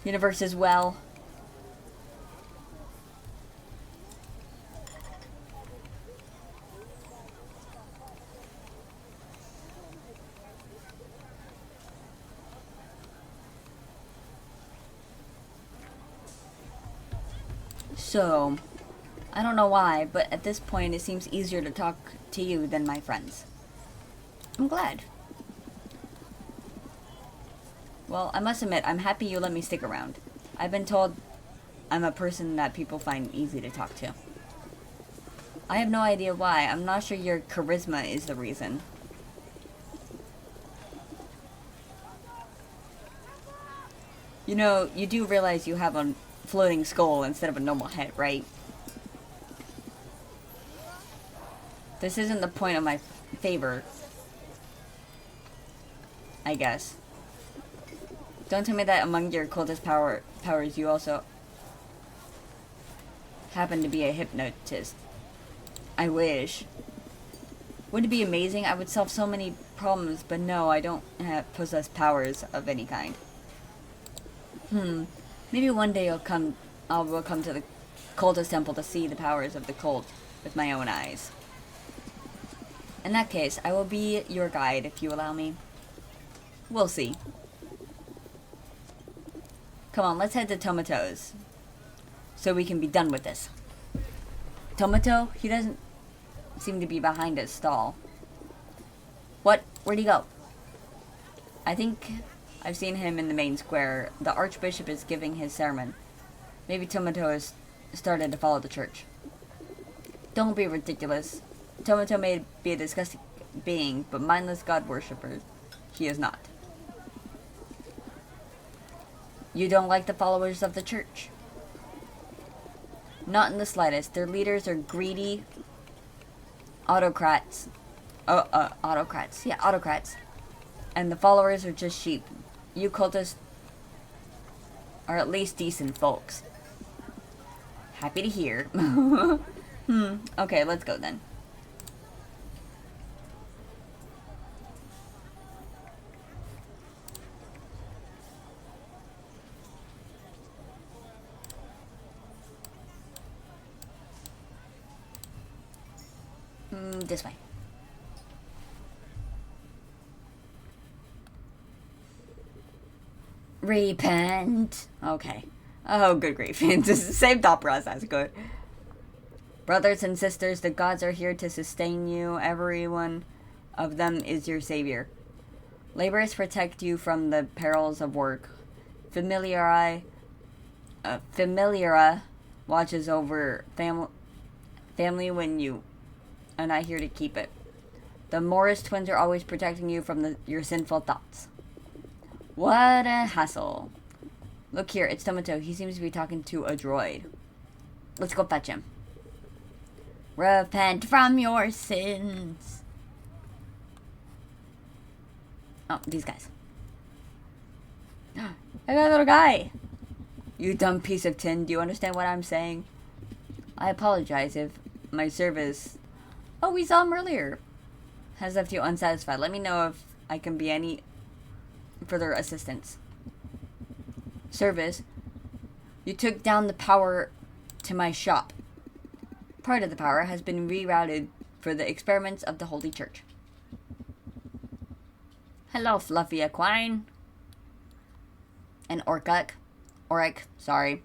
[SPEAKER 1] universe as well? So, I don't know why, but at this point it seems easier to talk to you than my friends. I'm glad. Well, I must admit, I'm happy you let me stick around. I've been told I'm a person that people find easy to talk to. I have no idea why. I'm not sure your charisma is the reason. You know, you do realize you have a floating skull instead of a normal head, right? This isn't the point of my favor, I guess. Don't tell me that among your cultist powers you also happen to be a hypnotist. I wish. Would it be amazing? I would solve so many problems, but no, I don't possess powers of any kind. Maybe one day I will come to the cultist temple to see the powers of the cult with my own eyes. In that case, I will be your guide if you allow me. We'll see. Come on, let's head to Tomato's so we can be done with this. Tomato? He doesn't seem to be behind his stall. What? Where'd he go? I think I've seen him in the main square. The Archbishop is giving his sermon. Maybe Tomato has started to follow the church. Don't be ridiculous. Tomato may be a disgusting being, but mindless God worshipper, he is not. You don't like the followers of the church? Not in the slightest. Their leaders are greedy autocrats. Autocrats. Yeah, autocrats. And the followers are just sheep. You cultists are at least decent folks. Happy to hear. Okay, let's go then. This way. Repent. Okay. Oh, good grief. It's the same thought process. Good. Brothers and sisters, the gods are here to sustain you. Every one of them is your savior. Laborers protect you from the perils of work. Familiara watches over family when you are not here to keep it. The Morris twins are always protecting you from your sinful thoughts. What a hassle. Look here, it's Tomato. He seems to be talking to a droid. Let's go fetch him. Repent from your sins. Oh, these guys. I got a little guy. You dumb piece of tin. Do you understand what I'm saying? I apologize if my service... Oh, we saw him earlier. Has left you unsatisfied. Let me know if I can be any further assistance. Service. You took down the power to my shop. Part of the power has been rerouted for the experiments of the Holy Church. Hello, Fluffy Equine. And Orek, sorry.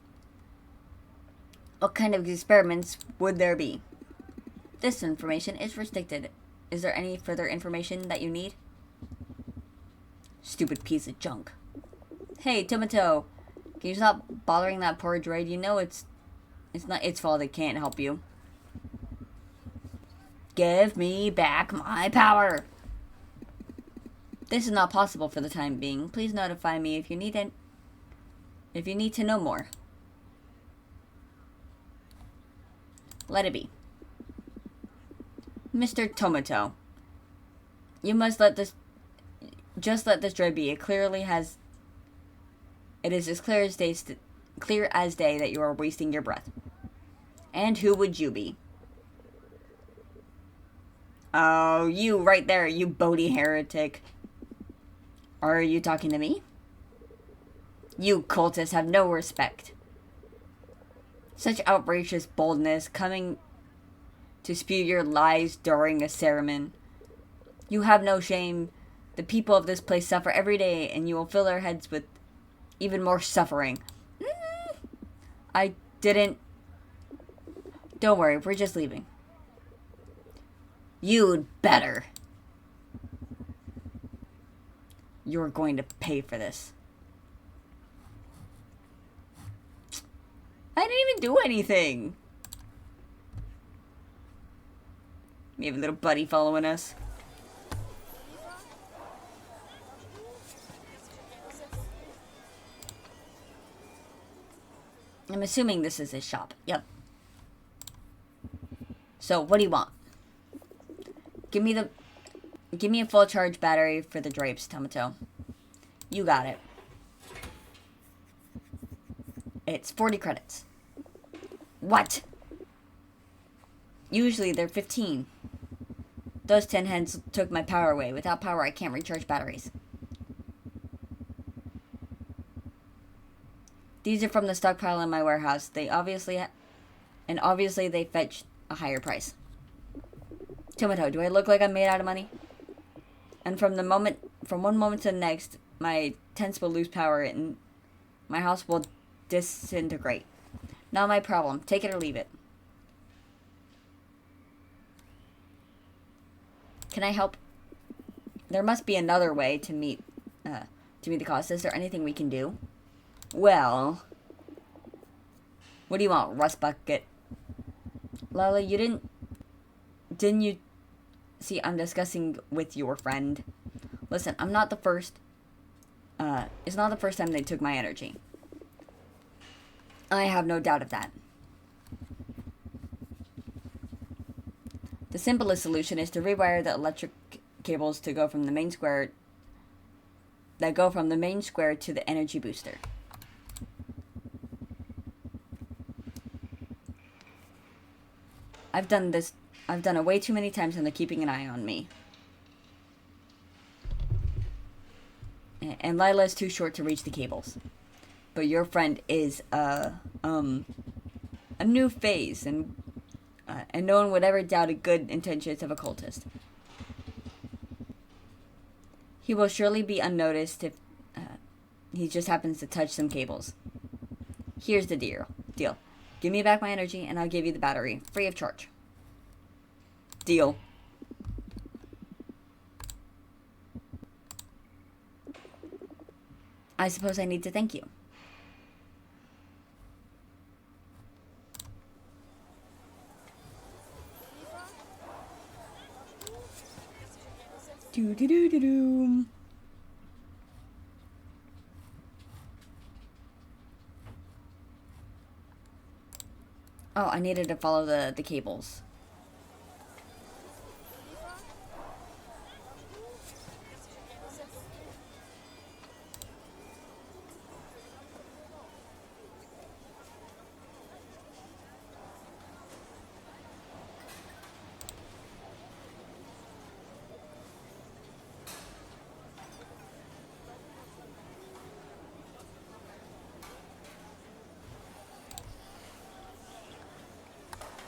[SPEAKER 1] What kind of experiments would there be? This information is restricted. Is there any further information that you need? Stupid piece of junk. Hey, Tomato. Can you stop bothering that poor droid? You know it's not its fault it can't help you. Give me back my power. This is not possible for the time being. Please notify me if you need to know more. Let it be. Mr. Tomato, you must let this droid be. It is as clear as day that you are wasting your breath. And who would you be? Oh, you right there, you Bodhi heretic. Are you talking to me? You cultists have no respect. Such outrageous boldness coming to spew your lies during a sermon. You have no shame. The people of this place suffer every day, and you will fill their heads with even more suffering. I didn't... Don't worry, we're just leaving. You'd better. You're going to pay for this. I didn't even do anything. We have a little buddy following us. I'm assuming this is his shop. Yep. So, what do you want? Give me a full charge battery for the drapes, Tomato. You got it. It's 40 credits. What? Usually they're 15. Those tin heads took my power away. Without power, I can't recharge batteries. These are from the stockpile in my warehouse. They obviously they fetch a higher price. Tomato, do I look like I'm made out of money? And from one moment to the next, my tents will lose power and my house will disintegrate. Not my problem. Take it or leave it. Can I help? There must be another way to meet the cost. Is there anything we can do? Well, what do you want, Rust Bucket? Lala, didn't you see I'm discussing with your friend? Listen, I'm not the first. It's not the first time they took my energy. I have no doubt of that. The simplest solution is to rewire the electric cables to go from the main square to the energy booster. I've done it way too many times and they're keeping an eye on me. And Lila is too short to reach the cables. But your friend is a new phase, and no one would ever doubt the good intentions of a cultist. He will surely be unnoticed if he just happens to touch some cables. Here's the deal. Give Give me back my energy and I'll give you the battery. Free of charge. Deal. I suppose I need to thank you. Do-do-do-do-do. Oh, I needed to follow the cables.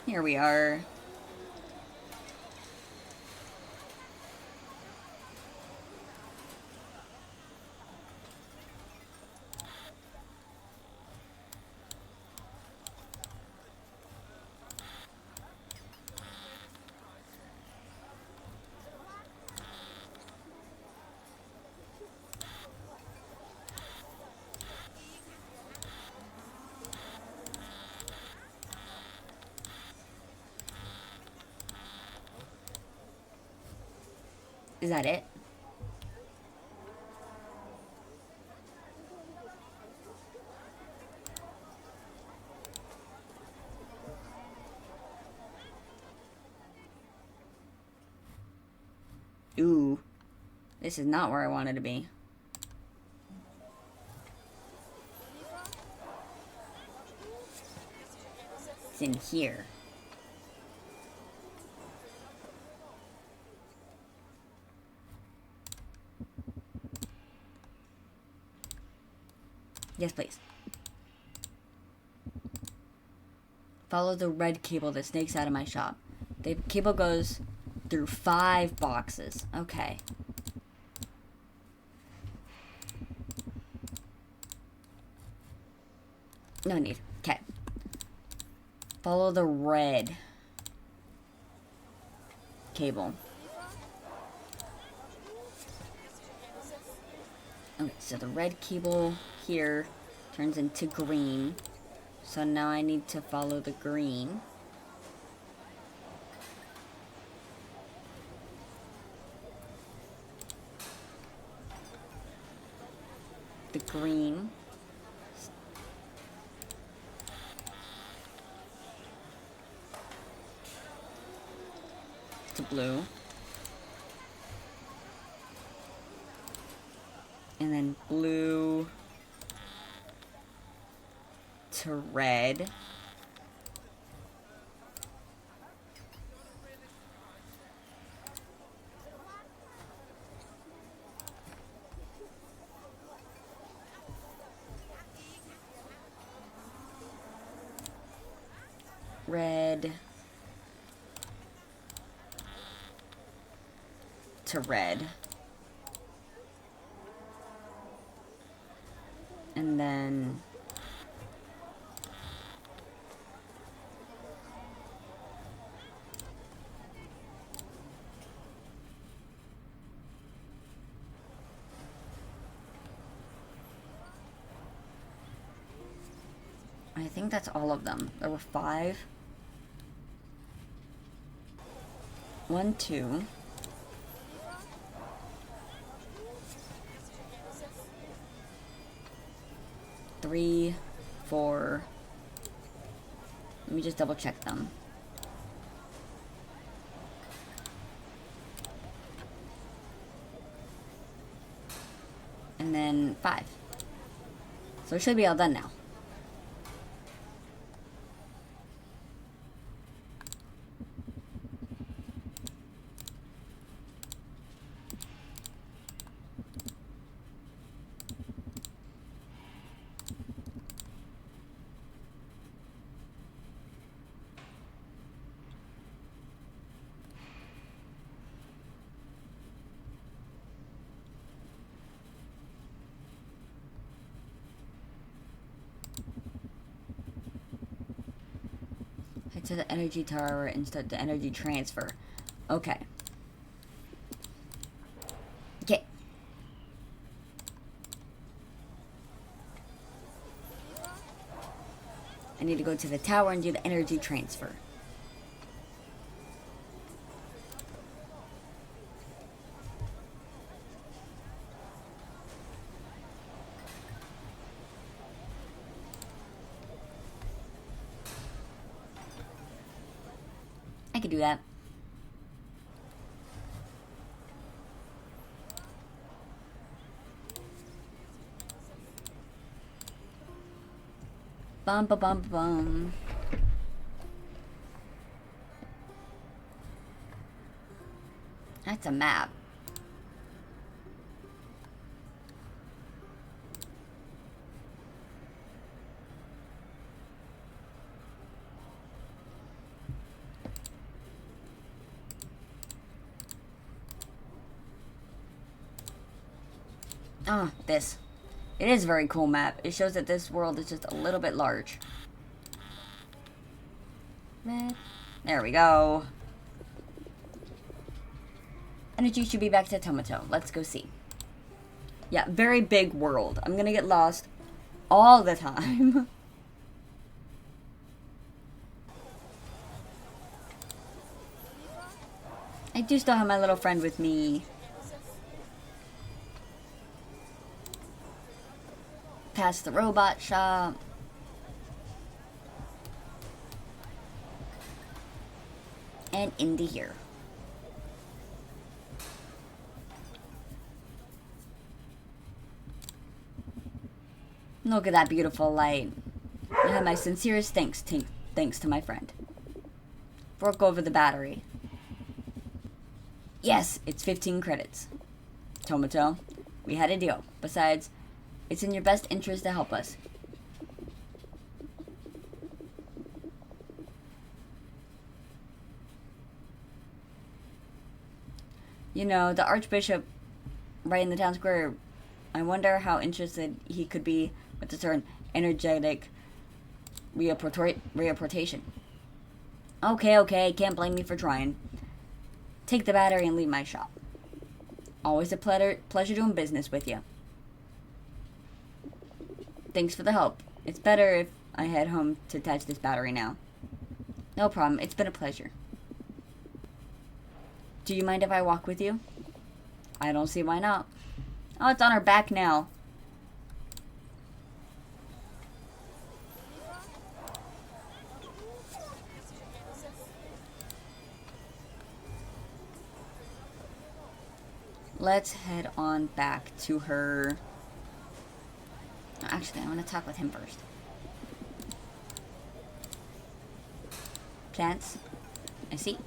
[SPEAKER 1] Here we are. Is that it? Ooh. This is not where I wanted to be. It's in here. Yes, please. Follow the red cable that snakes out of my shop. The cable goes through 5 boxes. Okay. No need. Okay. Follow the red cable. Okay, so the red cable here turns into green. So now I need to follow the green. The green. To blue. And then blue to red. Red to red. And then I think that's all of them. There were 5. 1, 2. 3, 4. Let me just double check them. And then 5. So it should be all done now. Get to the energy tower and start the energy transfer. Okay. Okay. I need to go to the tower and do the energy transfer. I could do that. Bum ba bum ba bum. That's a map. Ah, this. It is a very cool map. It shows that this world is just a little bit large. There we go. Energy should be back to Tomato. Let's go see. Yeah, very big world. I'm gonna get lost all the time. I do still have my little friend with me. Past the robot shop. And into here. Look at that beautiful light. I have my sincerest thanks to my friend. Broke over the battery. Yes, it's 15 credits. Tomato, we had a deal. Besides, it's in your best interest to help us. You know, the Archbishop right in the town square, I wonder how interested he could be with the term energetic reapportation. Okay, can't blame me for trying. Take the battery and leave my shop. Always a pleasure doing business with you. Thanks for the help. It's better if I head home to attach this battery now. No problem, it's been a pleasure. Do you mind if I walk with you? I don't see why not. Oh, it's on our back now. Let's head on back to her. Actually, I want to talk with him first. Plants? I see.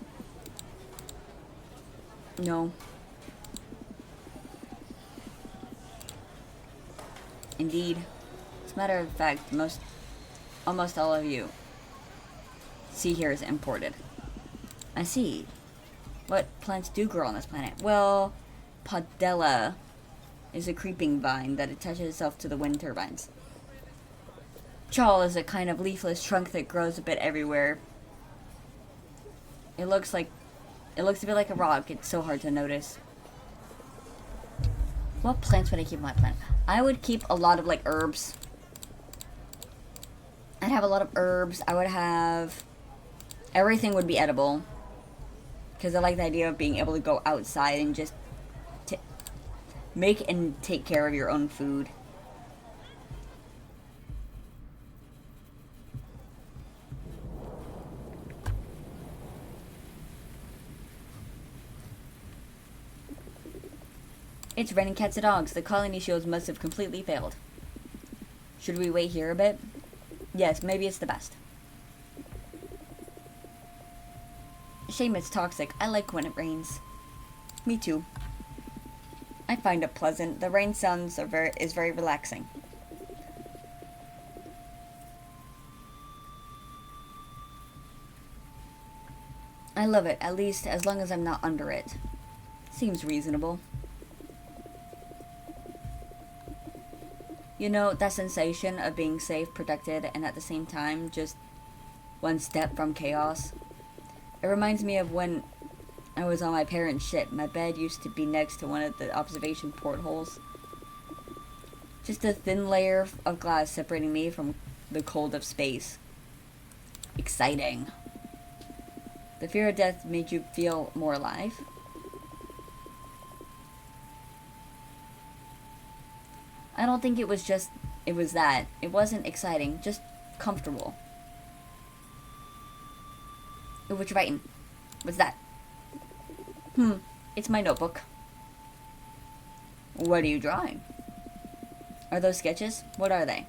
[SPEAKER 1] No. Indeed. As a matter of fact, almost all of you see here is imported. I see. What plants do grow on this planet? Well, Podella is a creeping vine that attaches itself to the wind turbines. Chal is a kind of leafless trunk that grows a bit everywhere. It looks a bit like a rock. It's so hard to notice. What plants would I keep on my planet? I would keep a lot of like herbs. I'd have a lot of herbs. I would have everything would be edible. Because I like the idea of being able to go outside and just make and take care of your own food. It's raining cats and dogs. The colony shields must have completely failed. Should we wait here a bit? Yes, maybe it's the best. Shame it's toxic. I like when it rains. Me too. I find it pleasant. The rain sounds is very relaxing. I love it, at least as long as I'm not under it. Seems reasonable. You know, that sensation of being safe, protected, and at the same time just one step from chaos. It reminds me of when I was on my parents' ship. My bed used to be next to one of the observation portholes. Just a thin layer of glass separating me from the cold of space. Exciting. The fear of death made you feel more alive? I don't think it was that. It wasn't exciting, just comfortable. Ooh, what you writing? What's that? It's my notebook. What are you drawing? Are those sketches? What are they?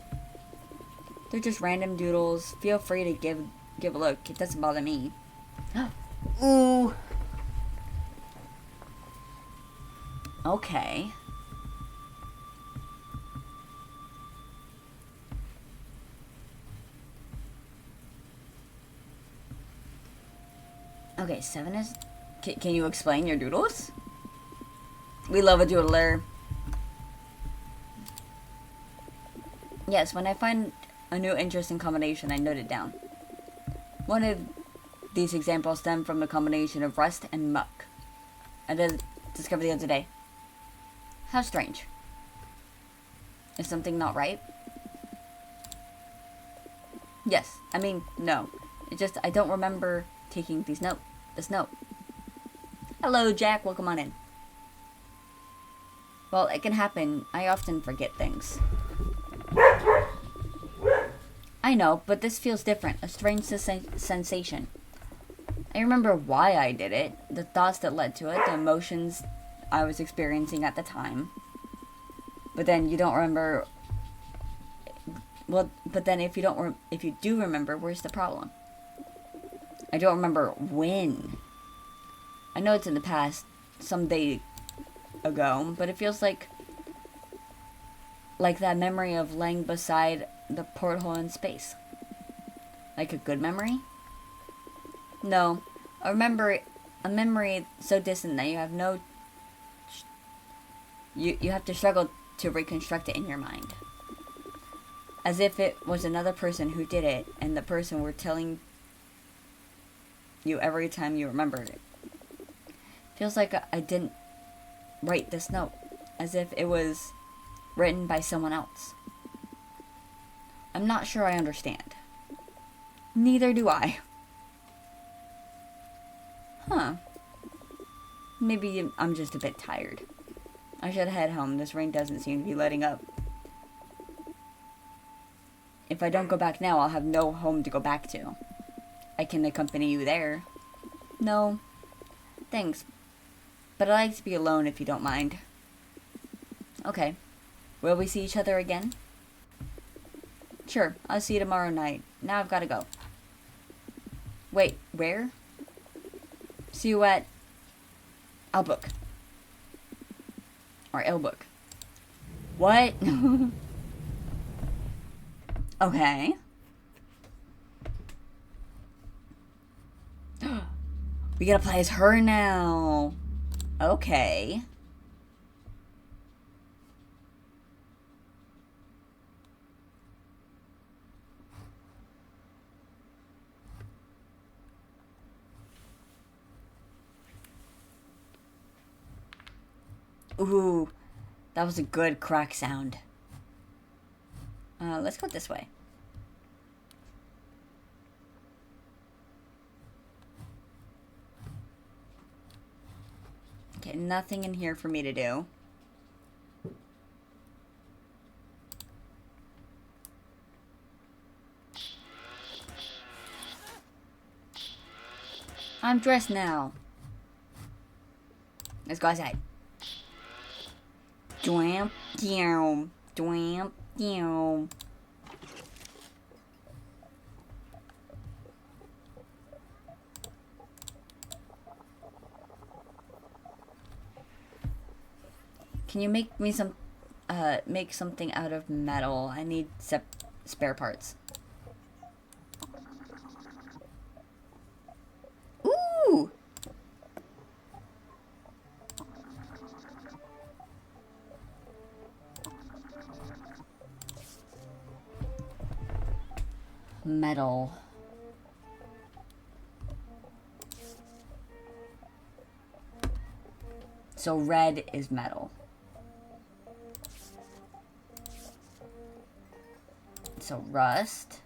[SPEAKER 1] They're just random doodles. Feel free to give a look. It doesn't bother me. Ooh. Okay. Okay, 7 is... Can you explain your doodles? We love a doodler. Yes, when I find a new interesting combination, I note it down. One of these examples stem from the combination of rust and muck. I discovered the other day. How strange. Is something not right? Yes. I mean, no. It's just I don't remember taking this note. Hello, Jack. Welcome on in. Well, it can happen. I often forget things. I know, but this feels different. A strange sensation. I remember why I did it, the thoughts that led to it, the emotions I was experiencing at the time. But then you don't remember... Well, but then if you do remember, where's the problem? I don't remember when. I know it's in the past, some day ago, but it feels like that memory of laying beside the porthole in space. Like a good memory? No, a memory so distant that you have no... You have to struggle to reconstruct it in your mind. As if it was another person who did it, and the person were telling you every time you remembered it. Feels like I didn't write this note, as if it was written by someone else. I'm not sure I understand. Neither do I. Huh. Maybe I'm just a bit tired. I should head home. This rain doesn't seem to be letting up. If I don't go back now, I'll have no home to go back to. I can accompany you there. No. Thanks. But I like to be alone if you don't mind. Okay. Will we see each other again? Sure. I'll see you tomorrow night. Now I've got to go. Wait, where? See you at... Albook. Or Elbook. What? Okay. We gotta play as her now. Okay. Ooh, that was a good crack sound. Let's go this way. Okay, nothing in here for me to do. I'm dressed now. Let's go outside. Dwamp, down, dwamp, down. Can you make me make something out of metal? I need spare parts. Ooh! Metal. So red is metal. So rust.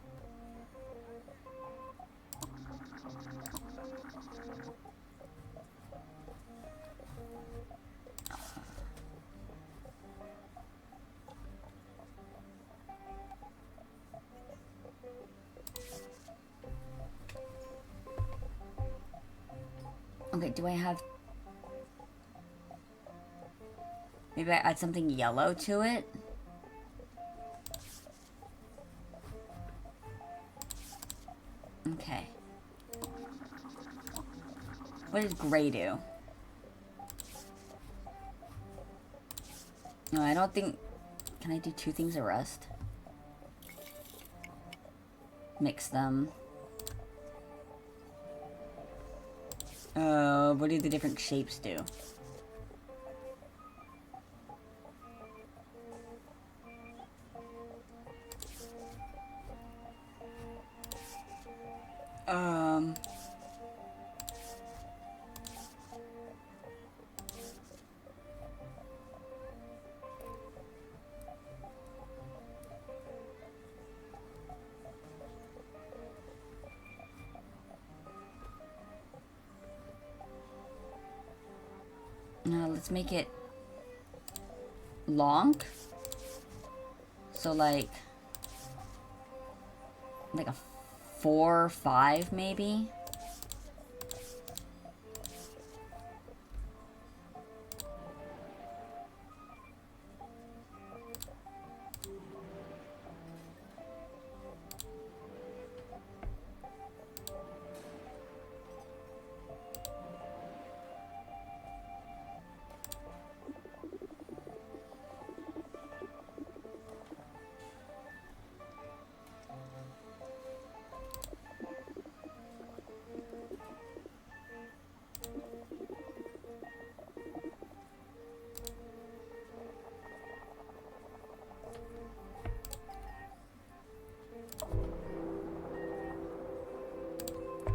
[SPEAKER 1] Okay, do I have... Maybe I add something yellow to it? Okay. What does gray do? No, I don't think... Can I do two things of rust? Mix them. What do the different shapes do? Now let's make it long. So like a 4 or 5 maybe.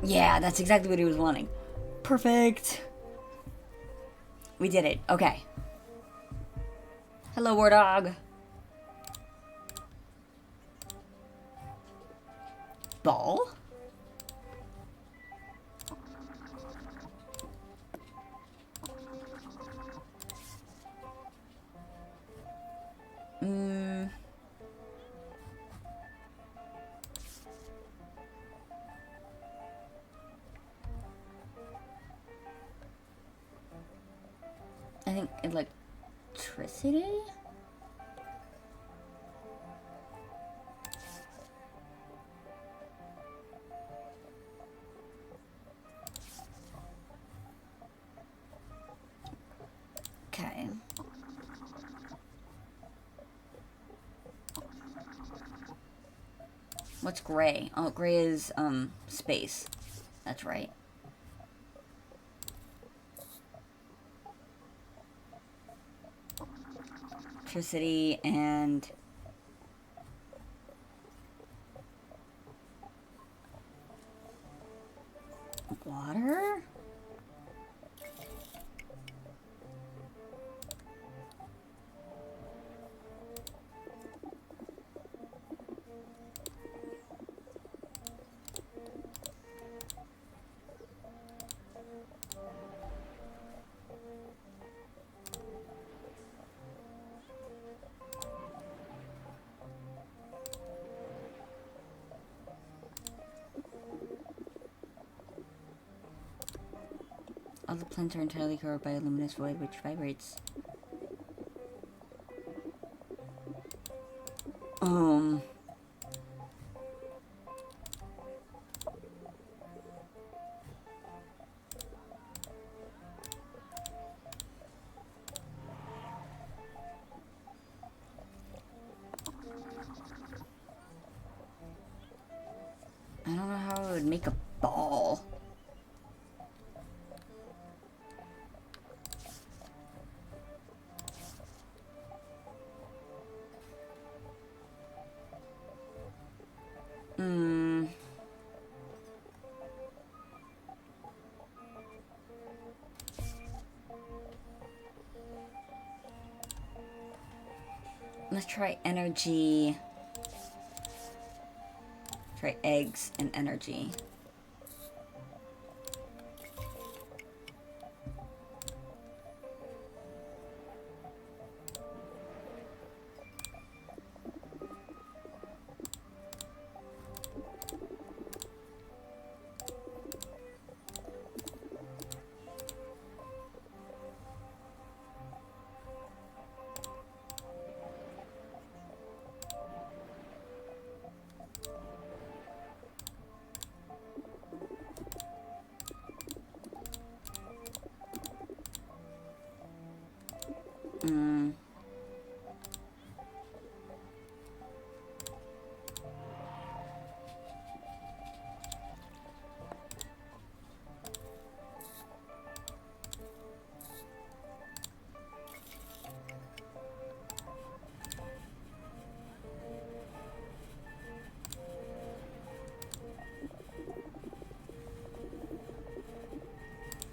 [SPEAKER 1] Yeah, that's exactly what he was wanting. Perfect. We did it. Okay. Hello, War Dog. Ball? I think electricity? Okay. What's gray? Oh, gray is, space. That's right. Electricity and... water? All the plants are entirely covered by a luminous void which vibrates. I don't know how I would make a ball. Let's try energy. Try eggs and energy.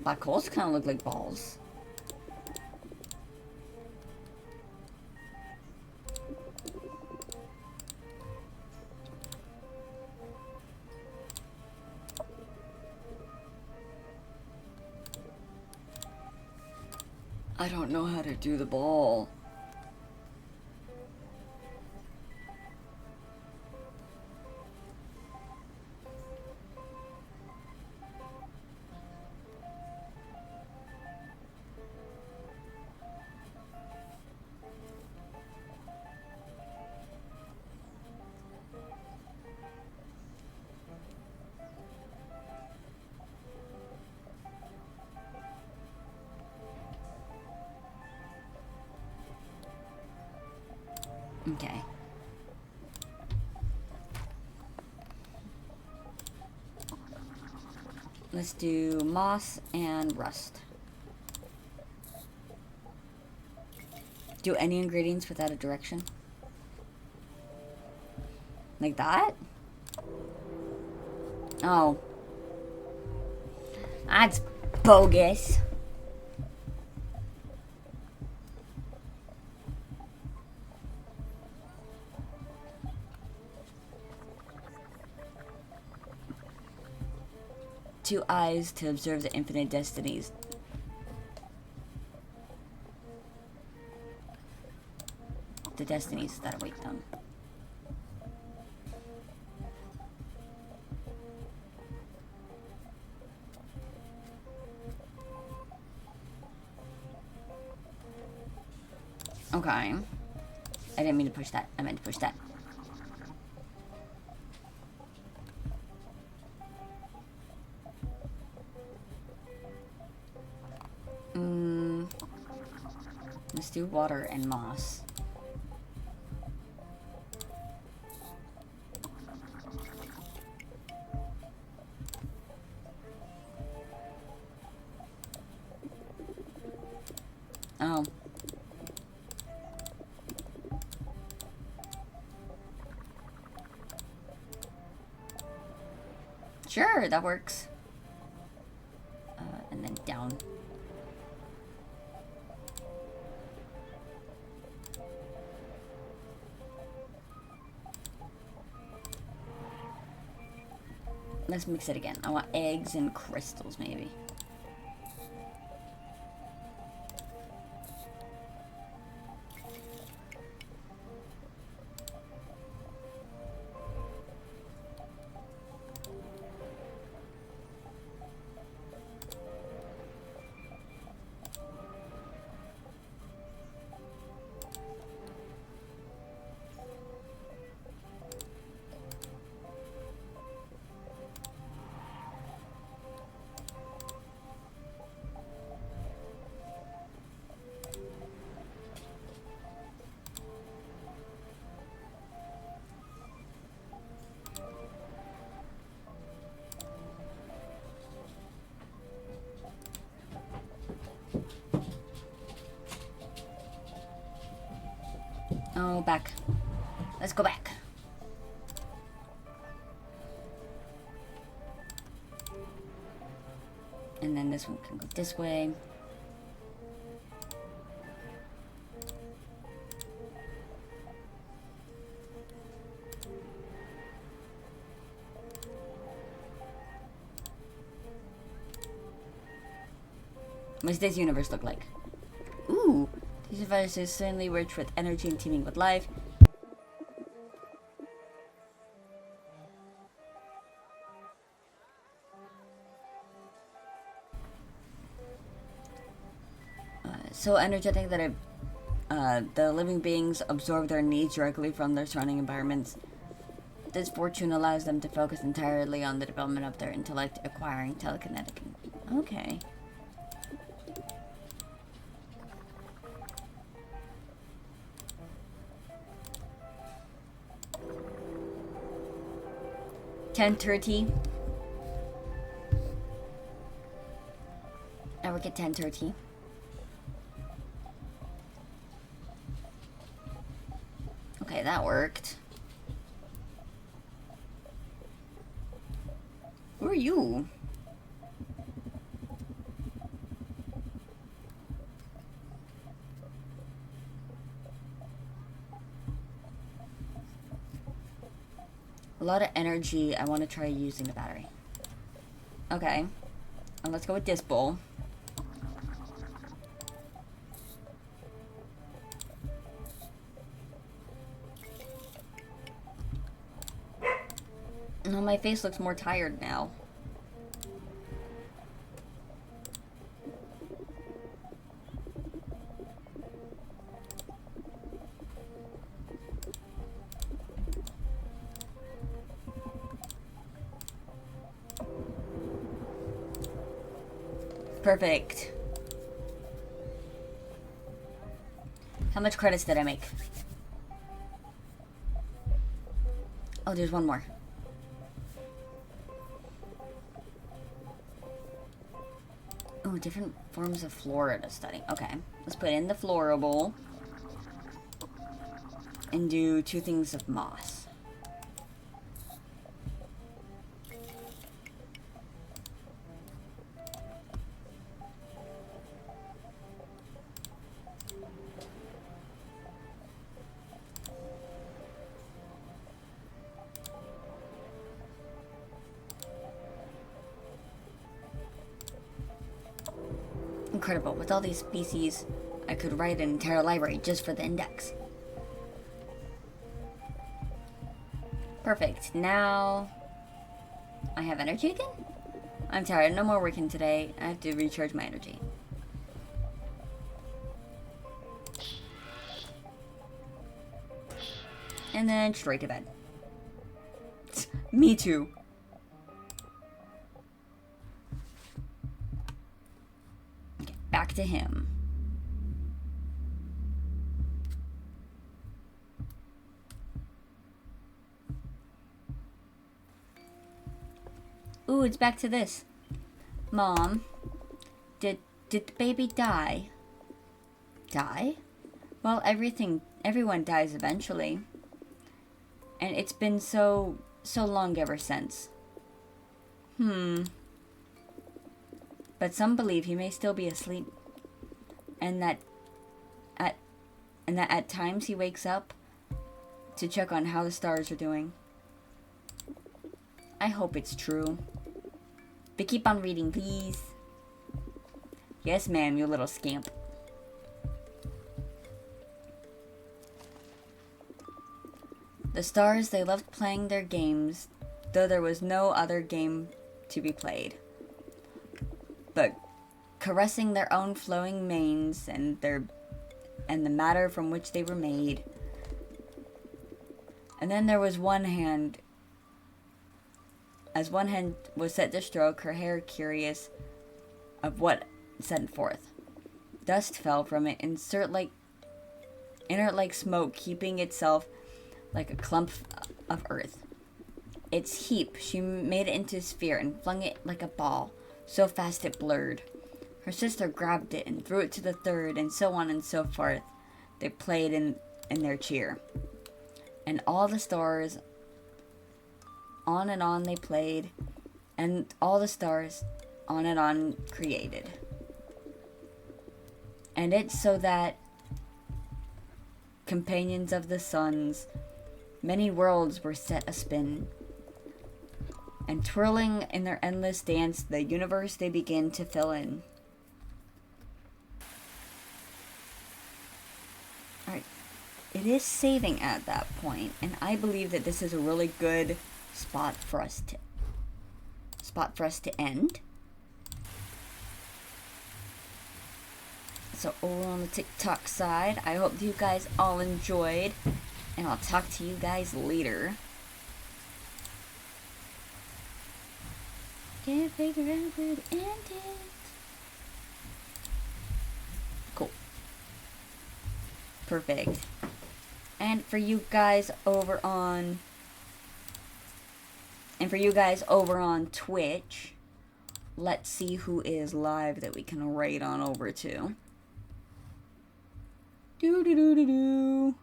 [SPEAKER 1] Black holes kind of look like balls. I don't know how to do the ball. Okay. Let's do moss and rust. Do any ingredients without a direction? Like that? Oh. That's bogus. Two eyes to observe the infinite destinies. The destinies that await them. Okay. I didn't mean to push that. I meant to push that. Let's do water and moss. Oh. Sure, that works. And then down. Let's mix it again. I want eggs and crystals, maybe. Oh, back. Let's go back. And then this one can go this way. What does this universe look like? Ooh, this universe is certainly rich with energy and teeming with life. So energetic that the living beings absorb their needs directly from their surrounding environments. This fortune allows them to focus entirely on the development of their intellect, acquiring telekinetic. Okay. $10.30. I work at 10:30. Okay, that worked. Who are you? A lot of energy. I want to try using the battery. Okay. And let's go with this bowl. Oh, my face looks more tired now. Perfect. How much credits did I make? Oh, there's one more. Oh, different forms of flora to study. Okay, let's put in the flora bowl and do 2 things of moss. Incredible. With all these species, I could write an entire library just for the index. Perfect. Now I have energy again? I'm tired. No more working today. I have to recharge my energy. And then straight to bed. Me too. Back to him. Ooh, it's back to this. Mom, did the baby die? Die? Well, everyone dies eventually. And it's been so long ever since. But some believe he may still be asleep, and that at times he wakes up to check on how the stars are doing. I hope it's true. But keep on reading, please. Yes, ma'am, you little scamp. The stars, they loved playing their games, though there was no other game to be played. But caressing their own flowing manes and the matter from which they were made. And then there was one hand. As one hand was set to stroke her hair, curious of what sent forth. Dust fell from it, inert like smoke, heaping itself like a clump of earth. Its heap, she made it into a sphere and flung it like a ball, so fast it blurred. Her sister grabbed it and threw it to the third, and so on and so forth. They played in their cheer. And all the stars, on and on they played, and all the stars, on and on created. And it's so that, companions of the suns, many worlds were set a-spin, and twirling in their endless dance, the universe they begin to fill in. it is saving at that point, and I believe that this is a really good spot for us to end. So over on the TikTok side, I hope you guys all enjoyed, and I'll talk to you guys later. Can't figure out where to end it. Cool. Perfect. And for you guys over on Twitch, let's see who is live that we can raid on over to. Do.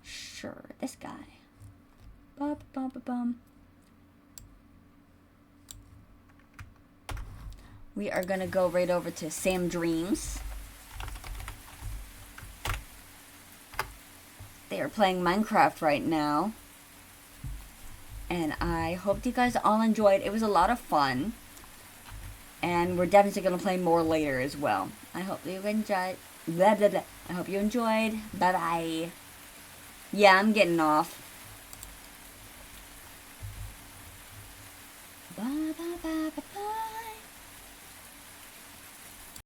[SPEAKER 1] Sure, this guy. Bum. We are gonna go right over to Sam Dreams. They are playing Minecraft right now. And I hope you guys all enjoyed. It was a lot of fun. And we're definitely gonna play more later as well. I hope you enjoyed. Blah, blah, blah. I hope you enjoyed. Bye-bye. Yeah, I'm getting off.